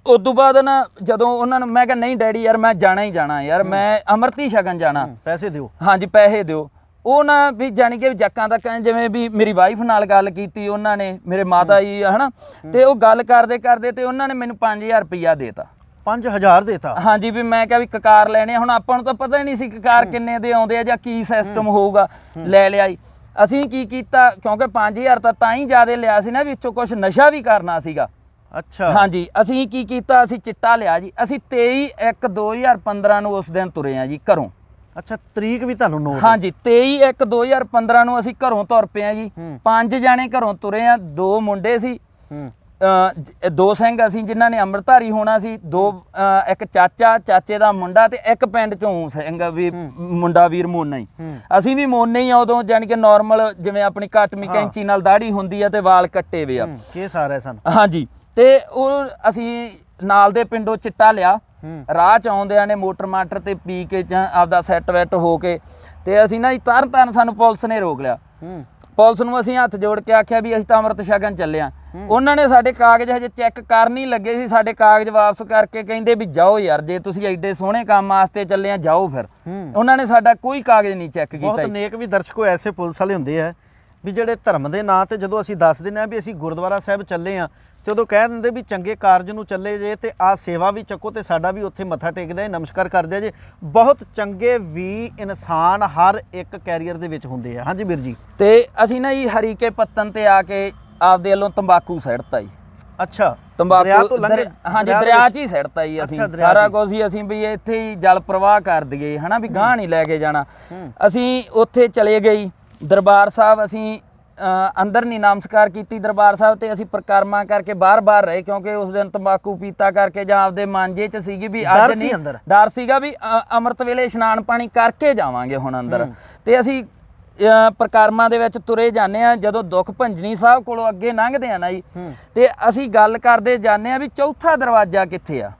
ਉਸ ਤੋਂ ਬਾਅਦ ਨਾ ਜਦੋਂ ਉਹਨਾਂ ਨੂੰ ਮੈਂ ਕਿਹਾ ਨਹੀਂ ਡੈਡੀ ਯਾਰ ਮੈਂ ਜਾਣਾ ਹੀ ਜਾਣਾ ਯਾਰ, ਮੈਂ ਅੰਮ੍ਰਿਤ ਹੀ ਛਕਣ ਜਾਣਾ, ਪੈਸੇ ਦਿਓ। ਹਾਂਜੀ ਪੈਸੇ ਦਿਓ। ਉਹ ਨਾ ਵੀ ਜਾਣੀ ਕਿ ਜੱਕਾਂ ਤੱਕ, ਜਿਵੇਂ ਵੀ ਮੇਰੀ ਵਾਈਫ ਨਾਲ ਗੱਲ ਕੀਤੀ ਉਹਨਾਂ ਨੇ, ਮੇਰੇ ਮਾਤਾ ਜੀ ਹਨਾ, ਤੇ ਉਹ ਗੱਲ ਕਰਦੇ ਕਰਦੇ ਤੇ ਉਹਨਾਂ ਨੇ ਮੈਨੂੰ 5000 ਰੁਪਈਆ ਦੇਤਾ। 5000 ਦੇਤਾ? ਹਾਂਜੀ। ਵੀ ਮੈਂ ਕਿਹਾ ਵੀ ਕਕਾਰ ਲੈਣੇ, ਹੁਣ ਆਪਾਂ ਨੂੰ ਤਾਂ ਪਤਾ ਹੀ ਨਹੀਂ ਸੀ ਕਕਾਰ ਕਿੰਨੇ ਦੇ ਆਉਂਦੇ ਆ ਜਾਂ ਕੀ ਸਿਸਟਮ ਹੋਊਗਾ। ਲੈ ਲਿਆ ਜੀ। ਅਸੀਂ ਕੀ ਕੀਤਾ, ਕਿਉਂਕਿ 5000 ਤਾਂ ਹੀ ਜ਼ਿਆਦਾ ਲਿਆ ਸੀ ਨਾ, ਵਿੱਚੋਂ ਕੁਝ ਨਸ਼ਾ ਵੀ ਕਰਨਾ ਸੀਗਾ। ਅੱਛਾ। ਹਾਂਜੀ। ਅਸੀਂ ਕੀ ਕੀਤਾ, ਅਸੀਂ ਚਿੱਟਾ ਲਿਆ ਜੀ। ਅਸੀਂ 23/1/2015 ਨੂੰ ਉਸ ਦਿਨ ਤੁਰੇ ਆ ਜੀ ਘਰੋਂ। ਅੱਛਾ, ਤਰੀਕ ਵੀ ਤੁਹਾਨੂੰ ਨੋਟ? ਹਾਂਜੀ, 23/1/2015 ਨੂੰ ਅਸੀਂ ਘਰੋਂ ਤੁਰ ਪਏ ਆ ਜੀ। 5 ਜਾਣੇ ਘਰੋਂ ਤੁਰੇ ਆ, 2 ਮੁੰਡੇ ਸੀ, 2 ਸਿੰਘ ਅਸੀਂ ਜਿਨ੍ਹਾਂ ਨੇ ਅੰਮ੍ਰਿਤਧਾਰੀ ਹੋਣਾ ਸੀ, 2 ਇੱਕ ਚਾਚੇ ਦਾ ਮੁੰਡਾ, ਤੇ ਇੱਕ ਪਿੰਡ ਚੋਂ ਸਿੰਘ ਵੀ ਮੁੰਡਾ ਵੀਰ ਮੋਨਾ ਹੀ। ਅਸੀਂ ਵੀ ਮੋਨੇ ਹੀ ਆ ਉਦੋਂ, ਜਾਣੀ ਕਿ ਨਾਰਮਲ ਜਿਵੇਂ ਆਪਣੀ ਕਟਮੀ ਕੈਂਚੀ ਨਾਲ ਦਾੜੀ ਹੁੰਦੀ ਆ ਤੇ ਵਾਲ ਕੱਟੇ ਵੇ ਆ, ਇਹ ਸਾਰੇ ਸਨ। ਹਾਂਜੀ। ਤੇ ਉਹ ਅਸੀਂ ਨਾਲ ਦੇ ਪਿੰਡੋਂ ਚਿੱਟਾ ਲਿਆ, ਰਾਹ ਚ ਆਉਂਦਿਆਂ ਨੇ ਮੋਟਰ ਮਾਟਰ ਤੇ ਪੀ ਕੇ ਆਪਦਾ ਸੈੱਟ ਵੈਟ ਹੋ ਕੇ, ਤੇ ਅਸੀਂ ਨਾ ਤਰਨ ਸਾਨੂੰ ਪੁਲਿਸ ਨੇ ਰੋਕ ਲਿਆ। ਪੁਲਿਸ ਨੂੰ ਅਸੀਂ ਹੱਥ ਜੋੜ ਕੇ ਆਖਿਆ ਵੀ ਅਸੀਂ ਤਾਂ ਅੰਮ੍ਰਿਤ ਛਕਣ ਚੱਲੇ ਆ। ਉਹਨਾਂ ਨੇ ਸਾਡੇ ਕਾਗਜ਼ ਹਜੇ ਚੈੱਕ ਕਰਨ ਹੀ ਲੱਗੇ ਸੀ, ਸਾਡੇ ਕਾਗਜ਼ ਵਾਪਸ ਕਰਕੇ ਕਹਿੰਦੇ ਵੀ ਜਾਓ ਯਾਰ, ਜੇ ਤੁਸੀਂ ਐਡੇ ਸੋਹਣੇ ਕੰਮ ਵਾਸਤੇ ਚੱਲੇ ਆ ਜਾਓ। ਫਿਰ ਉਹਨਾਂ ਨੇ ਸਾਡਾ ਕੋਈ ਕਾਗਜ਼ ਨਹੀਂ ਚੈੱਕ ਕੀਤਾ। ਬਹੁਤ ਨੇਕ ਵੀ ਦਰਸ਼ਕੋ ਐਸੇ ਪੁਲਿਸ ਵਾਲੇ ਹੁੰਦੇ ਆ ਵੀ ਜਿਹੜੇ ਧਰਮ ਦੇ ਨਾਂ ਤੇ ਜਦੋਂ ਅਸੀਂ ਦੱਸ ਦਿੰਦੇ ਆ ਵੀ ਅਸੀਂ ਗੁਰਦੁਆਰਾ ਸਾਹਿਬ ਚੱਲੇ ਆ, ਤੇ ਉਦੋਂ ਕਹਿ ਦਿੰਦੇ ਵੀ ਚੰਗੇ ਕਾਰਜ ਨੂੰ ਚੱਲੇ ਜੇ ਤੇ ਆ ਸੇਵਾ ਵੀ ਚੱਕੋ, ਤੇ ਸਾਡਾ ਵੀ ਉੱਥੇ ਮੱਥਾ ਟੇਕਦਾ, ਨਮਸਕਾਰ ਕਰਦੇ ਜੇ। ਬਹੁਤ ਚੰਗੇ ਵੀ ਇਨਸਾਨ ਹਰ ਇੱਕ ਕੈਰੀਅਰ ਦੇ ਵਿੱਚ ਹੁੰਦੇ ਆ। ਹਾਂਜੀ ਵੀਰ ਜੀ। ਤੇ ਅਸੀਂ ਨਾ ਜੀ ਹਰੀਕੇ ਪੱਤਨ ਤੇ ਆ ਕੇ ਆਪਦੇ ਵੱਲੋਂ ਤੰਬਾਕੂ ਸਿੱਟਤਾ ਜੀ। ਅੱਛਾ, ਤੰਬਾਕੂ ਹਾਂਜੀ ਦਰਿਆ 'ਚ ਹੀ ਸਿੱਟਤਾ ਜੀ ਅਸੀਂ ਸਾਰਾ ਕੁਝ ਹੀ। ਅਸੀਂ ਵੀ ਇੱਥੇ ਹੀ ਜਲ ਪ੍ਰਵਾਹ ਕਰ ਦਈਏ ਹਨਾ, ਵੀ ਗਾਂਹ ਨਹੀਂ ਲੈ ਕੇ ਜਾਣਾ। ਅਸੀਂ ਉੱਥੇ ਚਲੇ ਗਏ ਦਰਬਾਰ ਸਾਹਿਬ, ਅਸੀਂ ਅੰਦਰ ਨਹੀਂ ਨਮਸਕਾਰ ਕੀਤੀ ਦਰਬਾਰ ਸਾਹਿਬ ਤੇ। ਅਸੀਂ ਪ੍ਰਕਰਮਾ ਕਰਕੇ ਬਾਹਰ ਰਹੇ, ਕਿਉਂਕਿ ਉਸ ਦਿਨ ਤੰਬਾਕੂ ਪੀਤਾ ਕਰਕੇ ਜਾਂ ਆਪਦੇ ਮਾਂਜੇ 'ਚ ਸੀਗੀ ਵੀ ਅੱਜ ਨਹੀਂ, ਡਰ ਸੀਗਾ ਵੀ ਅੰਮ੍ਰਿਤ ਵੇਲੇ ਇਸ਼ਨਾਨ ਪਾਣੀ ਕਰਕੇ ਜਾਵਾਂਗੇ ਹੁਣ ਅੰਦਰ। ਤੇ ਅਸੀਂ ਪ੍ਰਕਰਮਾਂ ਦੇ ਵਿੱਚ ਤੁਰੇ ਜਾਂਦੇ ਆ। ਜਦੋਂ ਦੁੱਖ ਭੰਜਨੀ ਸਾਹਿਬ ਕੋਲੋਂ ਅੱਗੇ ਲੰਘਦੇ ਆ ਨਾ ਜੀ, ਤੇ ਅਸੀਂ ਗੱਲ ਕਰਦੇ ਜਾਂਦੇ ਆ ਵੀ ਚੌਥਾ ਦਰਵਾਜ਼ਾ ਕਿੱਥੇ ਆ।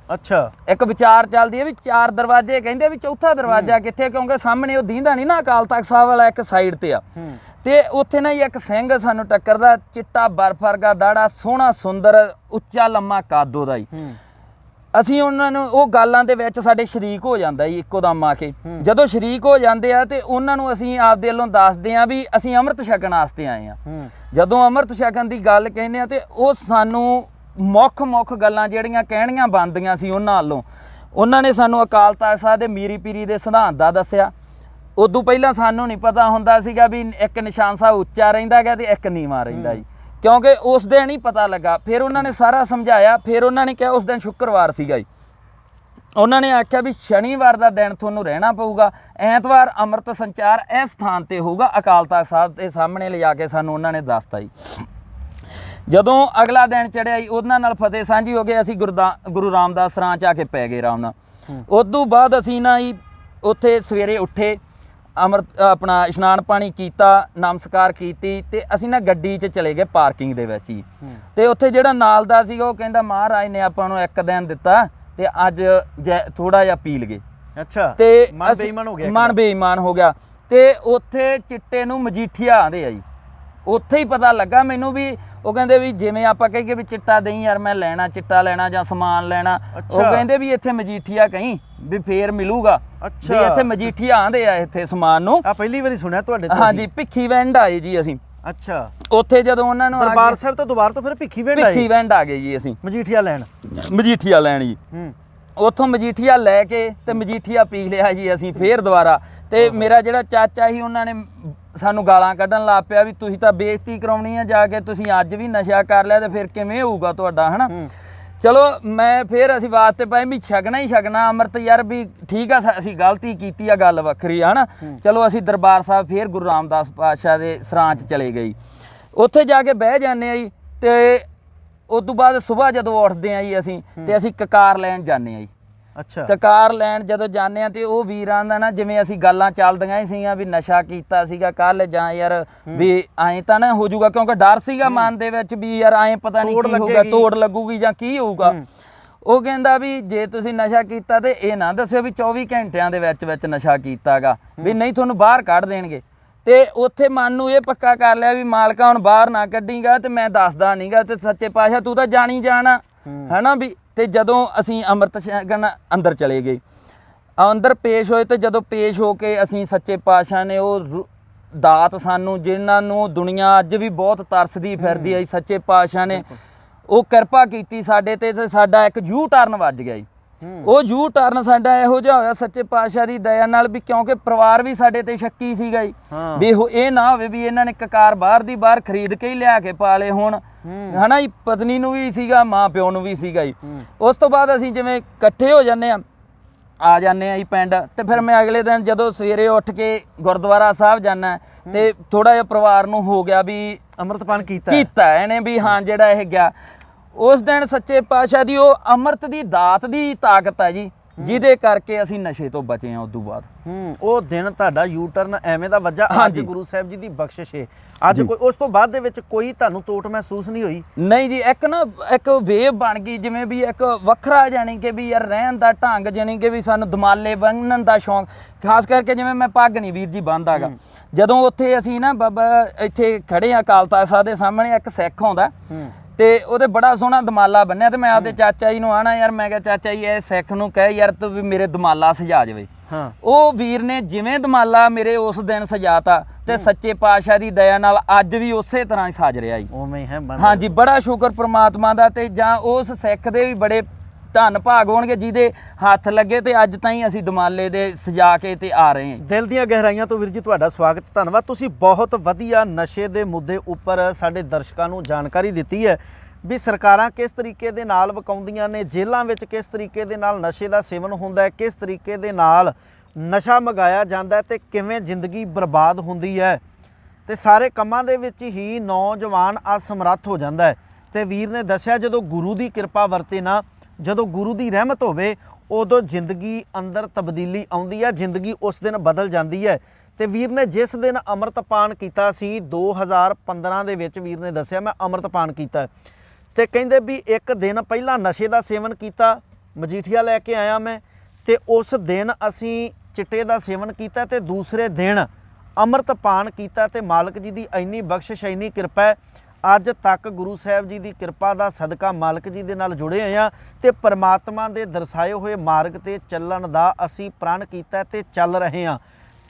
ਅੱਛਾ। ਇੱਕ ਵਿਚਾਰ ਚੱਲਦੀ ਹੈ ਵੀ 4 ਦਰਵਾਜ਼ੇ, ਕਹਿੰਦੇ ਵੀ ਚੌਥਾ ਦਰਵਾਜ਼ਾ ਕਿੱਥੇ, ਕਿਉਂਕਿ ਸਾਹਮਣੇ ਉਹ ਦੀਂਦਾ ਨਹੀਂ ਨਾ ਅਕਾਲ ਤਖਤ ਸਾਹਿਬ ਵਾਲਾ ਇੱਕ ਸਾਈਡ ਤੇ ਆ। ਤੇ ਉੱਥੇ ਨਾ ਇੱਕ ਸਿੰਘ ਸਾਨੂੰ ਟੱਕਰਦਾ, ਚਿੱਟਾ ਬਰਫ ਵਰਗਾ ਦਾੜਾ, ਸੋਹਣਾ ਸੁੰਦਰ, ਉੱਚਾ ਲੰਮਾ ਕੱਦ ਉਹਦਾ ਹੀ। ਅਸੀਂ ਉਹਨਾਂ ਨੂੰ ਉਹ ਗੱਲਾਂ ਦੇ ਵਿੱਚ ਸਾਡੇ ਸ਼ਰੀਕ ਹੋ ਜਾਂਦਾ ਜੀ ਇੱਕੋ ਦਮ ਆ ਕੇ। ਜਦੋਂ ਸ਼ਰੀਕ ਹੋ ਜਾਂਦੇ ਆ ਤੇ ਉਹਨਾਂ ਨੂੰ ਅਸੀਂ ਆਪਦੇ ਵੱਲੋਂ ਦੱਸਦੇ ਆ ਵੀ ਅਸੀਂ ਅੰਮ੍ਰਿਤ ਛਕਣ ਵਾਸਤੇ ਆਏ ਆ। ਜਦੋਂ ਅੰਮ੍ਰਿਤ ਛਕਣ ਦੀ ਗੱਲ ਕਹਿੰਦੇ ਆ ਤੇ ਉਹ ਸਾਨੂੰ ਮੁੱਖ ਗੱਲਾਂ ਜਿਹੜੀਆਂ ਕਹਿਣੀਆਂ ਬਣਦੀਆਂ ਸੀ ਉਹਨਾਂ ਵੱਲੋਂ, ਉਹਨਾਂ ਨੇ ਸਾਨੂੰ ਅਕਾਲ ਤਖਤ ਸਾਹਿਬ ਦੇ ਮੀਰੀ ਪੀਰੀ ਦੇ ਸਿਧਾਂਤ ਦਾ ਦੱਸਿਆ। ਉਦੋਂ ਪਹਿਲਾਂ ਸਾਨੂੰ ਨਹੀਂ ਪਤਾ ਹੁੰਦਾ ਸੀਗਾ ਵੀ ਇੱਕ ਨਿਸ਼ਾਨ ਸਾਹਿਬ ਉੱਚਾ ਰਹਿੰਦਾ ਗਾ ਤੇ ਇੱਕ ਨੀਵਾਂ ਰਹਿੰਦਾ ਜੀ, ਕਿਉਂਕਿ ਉਸ ਦਿਨ ਹੀ ਪਤਾ ਲੱਗਾ। ਫਿਰ ਉਹਨਾਂ ਨੇ ਸਾਰਾ ਸਮਝਾਇਆ। ਫਿਰ ਉਹਨਾਂ ਨੇ ਕਿਹਾ, ਉਸ ਦਿਨ ਸ਼ੁੱਕਰਵਾਰ ਸੀਗਾ ਜੀ, ਉਹਨਾਂ ਨੇ ਆਖਿਆ ਵੀ ਸ਼ਨੀਵਾਰ ਦਾ ਦਿਨ ਤੁਹਾਨੂੰ ਰਹਿਣਾ ਪਊਗਾ, ਐਤਵਾਰ ਅੰਮ੍ਰਿਤ ਸੰਚਾਰ ਇਸ ਸਥਾਨ ਤੇ ਹੋਊਗਾ। ਅਕਾਲ ਤਖਤ ਸਾਹਿਬ ਦੇ ਸਾਹਮਣੇ ਲਿਜਾ ਕੇ ਸਾਨੂੰ ਉਹਨਾਂ ਨੇ ਦੱਸਤਾ ਜੀ। ਜਦੋਂ ਅਗਲਾ ਦਿਨ ਚੜਿਆ ਜੀ, ਉਹਨਾਂ ਨਾਲ ਫਤਿਹ ਸਾਂਝੀ ਹੋ ਗਏ। ਅਸੀਂ ਗੁਰੂ ਰਾਮਦਾਸ ਸਰਾਂ 'ਚ ਆ ਕੇ ਪੈ ਗਏ ਆਰਾਮ ਨਾਲ। ਉਸ ਤੋਂ ਬਾਅਦ ਅਸੀਂ ਨਾ ਜੀ ਉੱਥੇ ਸਵੇਰੇ ਉੱਠੇ, ਆਪਣਾ ਇਸ਼ਨਾਨ ਪਾਣੀ ਕੀਤਾ, ਨਮਸਕਾਰ ਕੀਤੀ, ਤੇ ਅਸੀਂ ਨਾ ਗੱਡੀ 'ਚ ਚਲੇ ਗਏ ਪਾਰਕਿੰਗ ਦੇ ਵਿੱਚ ਹੀ। ਤੇ ਉੱਥੇ ਜਿਹੜਾ ਨਾਲ ਦਾ ਸੀਗਾ ਉਹ ਕਹਿੰਦਾ ਮਹਾਰਾਜ ਨੇ ਆਪਾਂ ਨੂੰ 1 ਦਿਨ ਦਿੱਤਾ ਤੇ ਅੱਜ ਥੋੜਾ ਜਿਹਾ ਪੀ ਲਗੇ। ਅੱਛਾ, ਤੇ ਮਨ ਬੇਈਮਾਨ ਹੋ ਗਿਆ, ਮਨ ਬੇਈਮਾਨ ਹੋ ਗਿਆ। ਤੇ ਉੱਥੇ ਚਿੱਟੇ ਨੂੰ ਮਜੀਠੀਆ ਆਂਦੇ ਆ ਜੀ। ਉੱਥੇ ਹੀ ਪਤਾ ਲੱਗਾ ਮੈਨੂੰ ਵੀ ਉਹ ਕਹਿੰਦੇ ਵੀ ਜਿਵੇਂ ਆਪਾਂ ਕਹੀਏ ਵੀ ਚਿੱਟਾ ਦਹੀਂ ਯਾਰ ਮੈਂ ਲੈਣਾ, ਚਿੱਟਾ ਲੈਣਾ ਜਾਂ ਸਮਾਨ ਲੈਣਾ, ਉਹ ਕਹਿੰਦੇ ਵੀ ਇੱਥੇ ਮਜੀਠੀਆ ਕਹੀਂ ਵੀ ਫੇਰ ਮਿਲੂਗਾ। ਵੀ ਇੱਥੇ ਮਜੀਠੀਆ ਆਂਦੇ ਆ ਇੱਥੇ ਸਮਾਨ ਨੂੰ। ਆ ਪਹਿਲੀ ਵਾਰੀ ਸੁਣਿਆ ਤੁਹਾਡੇ ਤੋਂ। ਹਾਂਜੀ, ਭਿੱਖੀਵਿੰਡ ਆਏ ਜੀ ਅਸੀਂ। ਅੱਛਾ, ਉੱਥੇ ਜਦੋਂ ਉਹਨਾਂ ਨੂੰ ਦਰਬਾਰ ਸਾਹਿਬ ਤੋਂ ਦੁਬਾਰਾ ਤੋਂ ਫਿਰ ਭਿੱਖੀਵਿੰਡ ਆ ਗਏ ਜੀ ਅਸੀਂ ਮਜੀਠੀਆ ਲੈਣ ਜੀ। ਉੱਥੋਂ ਮਜੀਠੀਆ ਲੈ ਕੇ ਤੇ ਮਜੀਠੀਆ ਪੀ ਲਿਆ ਜੀ ਅਸੀਂ ਫੇਰ ਦੁਬਾਰਾ। ਤੇ ਮੇਰਾ ਜਿਹੜਾ ਚਾਚਾ ਸੀ ਉਹਨਾਂ ਨੇ ਸਾਨੂੰ ਗਾਲਾਂ ਕੱਢਣ ਲੱਗ ਪਿਆ ਵੀ ਤੁਸੀਂ ਤਾਂ ਬੇਇੱਜ਼ਤੀ ਕਰਾਉਣੀ ਆ ਜਾ ਕੇ, ਤੁਸੀਂ ਅੱਜ ਵੀ ਨਸ਼ਾ ਕਰ ਲਿਆ ਤੇ ਫਿਰ ਕਿਵੇਂ ਹੋਊਗਾ ਤੁਹਾਡਾ, ਹਨਾ। ਚਲੋ ਮੈਂ ਫਿਰ ਅਸੀਂ ਵਾਸਤੇ ਪਏ ਵੀ ਛਕਣਾ ਹੀ ਛਕਣਾ ਅੰਮ੍ਰਿਤ ਯਾਰ, ਵੀ ਠੀਕ ਆ ਅਸੀਂ ਗਲਤੀ ਕੀਤੀ ਆ, ਗੱਲ ਵੱਖਰੀ ਆ, ਹਨਾ। ਚਲੋ ਅਸੀਂ ਦਰਬਾਰ ਸਾਹਿਬ ਫਿਰ ਗੁਰੂ ਰਾਮਦਾਸ ਪਾਤਸ਼ਾਹ ਦੇ ਸਰਾਂ 'ਚ ਚਲੇ ਗਏ। ਉੱਥੇ ਜਾ ਕੇ ਬਹਿ ਜਾਂਦੇ ਆ ਜੀ। ਤੇ ਉਸ ਤੋਂ ਬਾਅਦ ਸੁਬਾਹ ਜਦੋਂ ਉੱਠਦੇ ਆ ਜੀ ਅਸੀਂ ਤੇ ਅਸੀਂ ਕਕਾਰ ਲੈਣ ਜਾਂਦੇ ਆ ਜੀ। ਅੱਛਾ, ਕਕਾਰ ਲੈਣ ਜਦੋਂ ਜਾਂਦੇ ਆ ਤੇ ਉਹ ਵੀਰਾਂ ਦਾ ਨਾ ਜਿਵੇਂ ਅਸੀਂ ਗੱਲਾਂ ਚੱਲਦੀਆਂ ਹੀ ਸੀਗੀਆਂ ਵੀ ਨਸ਼ਾ ਕੀਤਾ ਸੀਗਾ ਕੱਲ, ਜਾਂ ਯਾਰ ਵੀ ਐਂ ਤਾਂ ਨਾ ਹੋ ਜਾਊਗਾ, ਕਿਉਂਕਿ ਡਰ ਸੀਗਾ ਮਨ ਦੇ ਵਿੱਚ ਵੀ ਯਾਰ ਐਂ ਪਤਾ ਨਹੀਂ ਕੀ ਹੋਊਗਾ, ਤੋੜ ਲੱਗੂਗੀ ਜਾਂ ਕੀ ਹੋਊਗਾ। ਉਹ ਕਹਿੰਦਾ ਵੀ ਜੇ ਤੁਸੀਂ ਨਸ਼ਾ ਕੀਤਾ ਤੇ ਇਹ ਨਾ ਦੱਸਿਓ ਵੀ 24 ਘੰਟਿਆਂ ਦੇ ਵਿੱਚ ਨਸ਼ਾ ਕੀਤਾਗਾ, ਵੀ ਨਹੀਂ ਤੁਹਾਨੂੰ ਬਾਹਰ ਕੱਢ ਦੇਣਗੇ। ਤੇ ਉੱਥੇ ਮਨ ਨੂੰ ਇਹ ਪੱਕਾ ਕਰ ਲਿਆ ਵੀ ਮਾਲਕਾ ਹੁਣ ਬਾਹਰ ਨਾ ਕੱਢੀਗਾ ਤੇ ਮੈਂ ਦੱਸਦਾ ਨਹੀਂਗਾ, ਤੇ ਸੱਚੇ ਪਾਤਸ਼ਾਹ ਤੂੰ ਤਾਂ ਜਾਣੀ ਜਾਣਾ, ਹਨਾ ਵੀ। ਤੇ ਜਦੋਂ ਅਸੀਂ ਅੰਮ੍ਰਿਤ ਛਕਣ ਅੰਦਰ ਚਲੇ ਗਏ, ਅੰਦਰ ਪੇਸ਼ ਹੋਏ, ਤੇ ਜਦੋਂ ਪੇਸ਼ ਹੋ ਕੇ ਅਸੀਂ ਸੱਚੇ ਪਾਤਸ਼ਾਹ ਨੇ ਉਹ ਦਾਤ ਸਾਨੂੰ, ਜਿਨ੍ਹਾਂ ਨੂੰ ਦੁਨੀਆ ਅੱਜ ਵੀ ਬਹੁਤ ਤਰਸਦੀ ਫਿਰਦੀ ਹੈ, ਸੱਚੇ ਪਾਤਸ਼ਾਹ ਨੇ ਉਹ ਕਿਰਪਾ ਕੀਤੀ ਸਾਡੇ ਤੇ ਸਾਡਾ ਇੱਕ ਯੂ ਟਰਨ ਵੱਜ ਗਿਆ ਜੀ। ਉਹ ਯੂ ਟਰਨ ਸਾਡਾ ਇਹੋ ਜਿਹਾ ਹੋਇਆ ਸੱਚੇ ਪਾਤਸ਼ਾਹ ਦੀ ਦਇਆ ਨਾਲ ਵੀ, ਕਿਉਂਕਿ ਪਰਿਵਾਰ ਵੀ ਸਾਡੇ ਤੇ ਸ਼ੱਕੀ ਸੀਗਾ ਜੀ ਵੀ ਇਹ ਨਾ ਹੋਵੇ ਵੀ ਇਹਨਾਂ ਨੇ ਕਕਾਰ ਬਾਹਰ ਦੀ ਬਾਹਰ ਖਰੀਦ ਕੇ ਹੀ ਲਿਆ ਕੇ ਪਾ ਲਏ ਹੁਣ, ਹਨਾ ਜੀ। ਪਤਨੀ ਨੂੰ ਵੀ ਸੀਗਾ, ਮਾਂ ਪਿਓ ਨੂੰ ਵੀ ਸੀਗਾ ਜੀ। ਉਸ ਤੋਂ ਬਾਅਦ ਅਸੀਂ ਜਿਵੇਂ ਇਕੱਠੇ ਹੋ ਜਾਂਦੇ ਆ ਜਾਂਦੇ ਆ ਜੀ ਪਿੰਡ। ਤੇ ਫਿਰ ਮੈਂ ਅਗਲੇ ਦਿਨ ਜਦੋਂ ਸਵੇਰੇ ਉੱਠ ਕੇ ਗੁਰਦੁਆਰਾ ਸਾਹਿਬ ਜਾਣਾ ਤੇ ਥੋੜਾ ਜਿਹਾ ਪਰਿਵਾਰ ਨੂੰ ਹੋ ਗਿਆ ਵੀ ਅੰਮ੍ਰਿਤਪਾਨ ਕੀਤਾ ਇਹਨੇ, ਵੀ ਹਾਂ ਜਿਹੜਾ ਇਹ ਗਿਆ। ਉਸ ਦਿਨ ਸੱਚੇ ਪਾਤਸ਼ਾਹ ਦੀ ਉਹ ਅੰਮ੍ਰਿਤ ਦੀ ਦਾਤ ਦੀ ਤਾਕਤ ਹੈ ਜੀ, ਜਿਹਦੇ ਕਰਕੇ ਅਸੀਂ ਨਸ਼ੇ ਤੋਂ ਬਚੇ ਹਾਂ। ਉਸ ਤੋਂ ਬਾਅਦ ਉਹ ਦਿਨ ਤੁਹਾਡਾ ਯੂ ਟਰਨ ਐਵੇਂ ਦਾ ਵੱਜਾ, ਅੱਜ ਗੁਰੂ ਸਾਹਿਬ ਜੀ ਦੀ ਬਖਸ਼ਿਸ਼ ਹੈ ਅੱਜ ਕੋਈ। ਉਸ ਤੋਂ ਬਾਅਦ ਦੇ ਵਿੱਚ ਕੋਈ ਤੁਹਾਨੂੰ ਤੋਟ ਮਹਿਸੂਸ ਨਹੀਂ ਹੋਈ? ਨਹੀਂ ਜੀ, ਇੱਕ ਵੇਵ ਬਣ ਗਈ, ਜਿਵੇਂ ਵੀ ਇੱਕ ਵੱਖਰਾ, ਜਾਣੀ ਕਿ ਵੀ ਯਾਰ ਰਹਿਣ ਦਾ ਢੰਗ, ਜਾਣੀ ਕਿ ਵੀ ਸਾਨੂੰ ਦਮਾਲੇ ਬੰਨਣ ਦਾ ਸ਼ੌਂਕ, ਖਾਸ ਕਰਕੇ ਜਿਵੇਂ ਮੈਂ ਪੱਗ ਨਹੀਂ ਵੀਰ ਜੀ ਬੰਨ੍ਹਦਾਗਾ। ਜਦੋਂ ਉੱਥੇ ਅਸੀਂ ਨਾ ਬਾਬਾ ਇੱਥੇ ਖੜੇ ਆ ਅਕਾਲ ਤਖ਼ਤ ਸਾਹਿਬ ਦੇ ਸਾਹਮਣੇ, ਇੱਕ ਸਿੱਖ ਆਉਂਦਾ ਤੇ ਉਹਦੇ ਬੜਾ ਸੋਹਣਾ ਦਮਾਲਾ ਬੰਨਿਆ, ਤੇ ਮੈਂ ਆਪਦੇ ਚਾਚਾ ਜੀ ਨੂੰ ਆਣਾ ਯਾਰ, ਮੈਂ ਕਿਹਾ ਚਾਚਾ ਜੀ ਇਹ ਸਿੱਖ ਨੂੰ ਕਹੇ ਯਾਰ ਤੂੰ ਵੀ ਮੇਰੇ ਦਮਾਲਾ ਸਜਾ ਜਾਵੇ। ਉਹ ਵੀਰ ਨੇ ਜਿਵੇਂ ਦਮਾਲਾ ਮੇਰੇ ਉਸ ਦਿਨ ਸਜਾਤਾ, ਤੇ ਸੱਚੇ ਪਾਤਸ਼ਾਹ ਦੀ ਦਇਆ ਨਾਲ ਅੱਜ ਵੀ ਉਸੇ ਤਰ੍ਹਾਂ ਹੀ ਸਜ ਰਿਹਾ ਜੀ। ਉਵੇਂ ਹੈ। ਹਾਂਜੀ, ਬੜਾ ਸ਼ੁਕਰ ਪ੍ਰਮਾਤਮਾ ਦਾ। ਤੇ ਜਾਂ ਉਸ ਸਿੱਖ ਦੇ ਵੀ ਬੜੇ ਧੰਨ ਭਾਗ ਹੋਣਗੇ ਜਿਹਦੇ ਹੱਥ ਲੱਗੇ ਤੇ ਅੱਜ ਤਾਈਂ ਅਸੀਂ ਦਮਾਲੇ ਦੇ ਸਜਾ ਕੇ ਤੇ ਆ ਰਹੇ ਹਾਂ। ਦਿਲ ਦੀਆਂ ਗਹਿਰਾਈਆਂ ਤੋਂ ਵੀਰ ਜੀ ਤੁਹਾਡਾ ਸਵਾਗਤ, ਧੰਨਵਾਦ। ਤੁਸੀਂ ਬਹੁਤ ਵਧੀਆ ਨਸ਼ੇ ਦੇ ਮੁੱਦੇ ਉੱਪਰ ਸਾਡੇ ਦਰਸ਼ਕਾਂ ਨੂੰ ਜਾਣਕਾਰੀ ਦਿੱਤੀ ਹੈ ਵੀ ਸਰਕਾਰਾਂ ਕਿਸ ਤਰੀਕੇ ਦੇ ਨਾਲ ਵਕਾਉਂਦੀਆਂ ਨੇ, ਜੇਲ੍ਹਾਂ ਵਿੱਚ ਕਿਸ ਤਰੀਕੇ ਦੇ ਨਾਲ ਨਸ਼ੇ ਦਾ ਸੇਵਨ ਹੁੰਦਾ ਹੈ, ਕਿਸ ਤਰੀਕੇ ਦੇ ਨਾਲ ਨਸ਼ਾ ਮੰਗਾਇਆ ਜਾਂਦਾ ਤੇ ਕਿਵੇਂ ਜ਼ਿੰਦਗੀ ਬਰਬਾਦ ਹੁੰਦੀ ਹੈ, ਤੇ ਸਾਰੇ ਕੰਮਾਂ ਦੇ ਵਿੱਚ ਹੀ ਨੌਜਵਾਨ ਅਸਮਰੱਥ ਹੋ ਜਾਂਦਾ ਹੈ। ਤੇ ਵੀਰ ਨੇ ਦੱਸਿਆ ਜਦੋਂ ਗੁਰੂ ਦੀ ਕਿਰਪਾ ਵਰਤੇ ਨਾ, ਜਦੋਂ ਗੁਰੂ ਦੀ ਰਹਿਮਤ ਹੋਵੇ, ਉਦੋਂ ਜ਼ਿੰਦਗੀ ਅੰਦਰ ਤਬਦੀਲੀ ਆਉਂਦੀ ਹੈ, ਜ਼ਿੰਦਗੀ ਉਸ ਦਿਨ ਬਦਲ ਜਾਂਦੀ ਹੈ। ਤੇ ਵੀਰ ਨੇ ਜਿਸ ਦਿਨ ਅੰਮ੍ਰਿਤਪਾਨ ਕੀਤਾ ਸੀ 2015 ਦੇ ਵਿੱਚ, ਵੀਰ ਨੇ ਦੱਸਿਆ ਮੈਂ ਅੰਮ੍ਰਿਤਪਾਨ ਕੀਤਾ, ਤੇ ਕਹਿੰਦੇ ਵੀ ਇੱਕ ਦਿਨ ਪਹਿਲਾਂ ਨਸ਼ੇ ਦਾ ਸੇਵਨ ਕੀਤਾ, ਮਜੀਠੀਆ ਲੈ ਕੇ ਆਇਆ ਮੈਂ, ਤੇ ਉਸ ਦਿਨ ਅਸੀਂ ਚਿੱਟੇ ਦਾ ਸੇਵਨ ਕੀਤਾ, ਤੇ ਦੂਸਰੇ ਦਿਨ ਅੰਮ੍ਰਿਤਪਾਨ ਕੀਤਾ। ਤੇ ਮਾਲਕ ਜੀ ਦੀ ਇੰਨੀ ਬਖਸ਼ਿਸ਼, ਇੰਨੀ ਕਿਰਪਾ ਹੈ, ਅੱਜ ਤੱਕ ਗੁਰੂ ਸਾਹਿਬ ਜੀ ਦੀ ਕਿਰਪਾ ਦਾ ਸਦਕਾ ਮਾਲਕ ਜੀ ਦੇ ਨਾਲ ਜੁੜੇ ਹੋਏ ਹਾਂ, ਤੇ ਪਰਮਾਤਮਾ ਦੇ ਦਰਸਾਏ ਹੋਏ ਮਾਰਗ ਤੇ ਚੱਲਣ ਦਾ ਅਸੀਂ ਪ੍ਰਣ ਕੀਤਾ ਤੇ ਚੱਲ ਰਹੇ ਹਾਂ।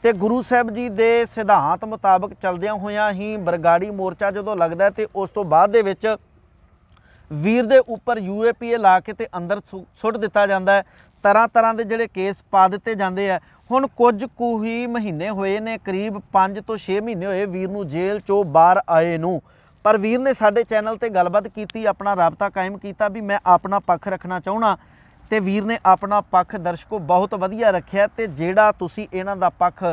ਤੇ ਗੁਰੂ ਸਾਹਿਬ ਜੀ ਦੇ ਸਿਧਾਂਤ ਮੁਤਾਬਕ ਚੱਲਦਿਆਂ ਹੋਇਆਂ ਹੀ ਬਰਗਾੜੀ ਮੋਰਚਾ ਜਦੋਂ ਲੱਗਦਾ, ਤੇ ਉਸ ਤੋਂ ਬਾਅਦ ਦੇ ਵਿੱਚ ਵੀਰ ਦੇ ਉੱਪਰ UAPA ਲਾ ਕੇ ਤੇ ਅੰਦਰ ਸੁੱਟ ਦਿੱਤਾ ਜਾਂਦਾ ਹੈ। ਤਰ੍ਹਾਂ ਤਰ੍ਹਾਂ ਦੇ ਜਿਹੜੇ ਕੇਸ ਪਾ ਦਿੱਤੇ ਜਾਂਦੇ ਆ। ਹੁਣ ਕੁਝ ਕੁ ਹੀ ਮਹੀਨੇ ਹੋਏ ਨੇ, ਕਰੀਬ 5 ਤੋਂ 6 ਮਹੀਨੇ ਹੋਏ ਵੀਰ ਨੂੰ ਜੇਲ੍ਹ ਚੋਂ ਬਾਹਰ ਆਏ ਨੂੰ, ਪਰ ਵੀਰ ਨੇ ਸਾਡੇ ਚੈਨਲ ਤੇ ਗੱਲਬਾਤ ਕੀਤੀ, ਆਪਣਾ ਰਾਬਤਾ ਕਾਇਮ ਕੀਤਾ ਵੀ ਮੈਂ ਆਪਣਾ ਪੱਖ ਰੱਖਣਾ ਚਾਹੁੰਦਾ, ਤੇ ਵੀਰ ਨੇ ਆਪਣਾ ਪੱਖ ਦਰਸ਼ਕੋ ਬਹੁਤ ਵਧੀਆ ਰੱਖਿਆ। ਤੇ ਜਿਹੜਾ ਤੁਸੀਂ ਇਹਨਾਂ ਦਾ ਪੱਖ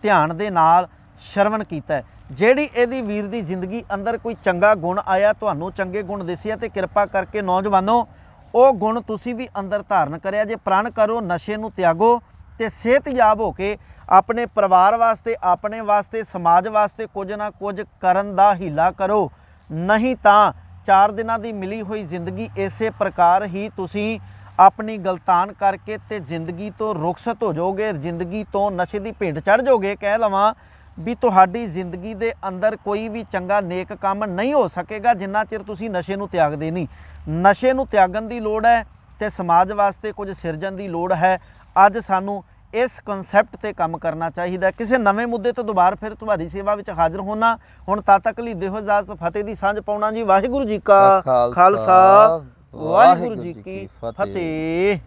ਧਿਆਨ ਦੇ ਨਾਲ ਸ਼ਰਵਣ ਕੀਤਾ, ਜਿਹੜੀ ਇਹਦੀ ਵੀਰ ਦੀ ਜ਼ਿੰਦਗੀ ਅੰਦਰ ਕੋਈ ਚੰਗਾ ਗੁਣ ਆਇਆ, ਤੁਹਾਨੂੰ ਚੰਗੇ ਗੁਣ ਦਿਸਿਆ, ਤੇ ਕਿਰਪਾ ਕਰਕੇ ਨੌਜਵਾਨੋ ਉਹ ਗੁਣ ਤੁਸੀਂ ਵੀ ਅੰਦਰ ਧਾਰਨ ਕਰਿਆ ਜੇ। ਪ੍ਰਣ ਕਰੋ, ਨਸ਼ੇ ਨੂੰ ਤਿਆਗੋ, ਤੇ ਸਿਹਤਯਾਬ ਹੋ ਕੇ ਆਪਣੇ ਪਰਿਵਾਰ ਵਾਸਤੇ, ਆਪਣੇ ਵਾਸਤੇ, ਸਮਾਜ ਵਾਸਤੇ ਕੁਝ ਨਾ ਕੁਝ ਕਰਨ ਦਾ ਹੀਲਾ ਕਰੋ। ਨਹੀਂ ਤਾਂ 4 ਦਿਨਾਂ ਦੀ ਮਿਲੀ ਹੋਈ ਜ਼ਿੰਦਗੀ ਇਸੇ ਪ੍ਰਕਾਰ ਹੀ ਤੁਸੀਂ ਆਪਣੀ ਗਲਤਾਨ ਕਰਕੇ ਤੇ ਜ਼ਿੰਦਗੀ ਤੋਂ ਰੁਖਸਤ ਹੋ ਜਾਓਗੇ, ਜ਼ਿੰਦਗੀ ਤੋਂ ਨਸ਼ੇ ਦੀ ਭੇਂਟ ਚੜ੍ਹ ਜਾਓਗੇ, ਕਹਿ ਲਵਾਂ ਵੀ ਤੁਹਾਡੀ ਜ਼ਿੰਦਗੀ ਦੇ ਅੰਦਰ ਕੋਈ ਵੀ ਚੰਗਾ ਨੇਕ ਕੰਮ ਨਹੀਂ ਹੋ ਸਕੇਗਾ ਜਿੰਨਾ ਚਿਰ ਤੁਸੀਂ ਨਸ਼ੇ ਨੂੰ ਤਿਆਗਦੇ ਨਹੀਂ। ਨਸ਼ੇ ਨੂੰ ਤਿਆਗਣ ਦੀ ਲੋੜ ਹੈ ਤੇ ਸਮਾਜ ਵਾਸਤੇ ਕੁਝ ਸਿਰਜਣ ਦੀ ਲੋੜ ਹੈ। ਅੱਜ ਸਾਨੂੰ ਇਸ ਕਨਸੈਪਟ ਤੇ ਕੰਮ ਕਰਨਾ ਚਾਹੀਦਾ। ਕਿਸੇ ਨਵੇਂ ਮੁੱਦੇ ਤੋਂ ਦੁਬਾਰਾ ਫਿਰ ਤੁਹਾਡੀ ਸੇਵਾ ਵਿੱਚ ਹਾਜ਼ਰ ਹੋਣਾ। ਹੁਣ ਤਦ ਤੱਕ ਲਈ ਦਿਓ ਇਜਾਜ਼ਤ, ਫਤਿਹ ਦੀ ਸਾਂਝ ਪਾਉਣਾ ਜੀ। ਵਾਹਿਗੁਰੂ ਜੀ ਕਾ ਖਾਲਸਾ, ਵਾਹਿਗੁਰੂ ਜੀ ਕੀ ਫਤਿਹ।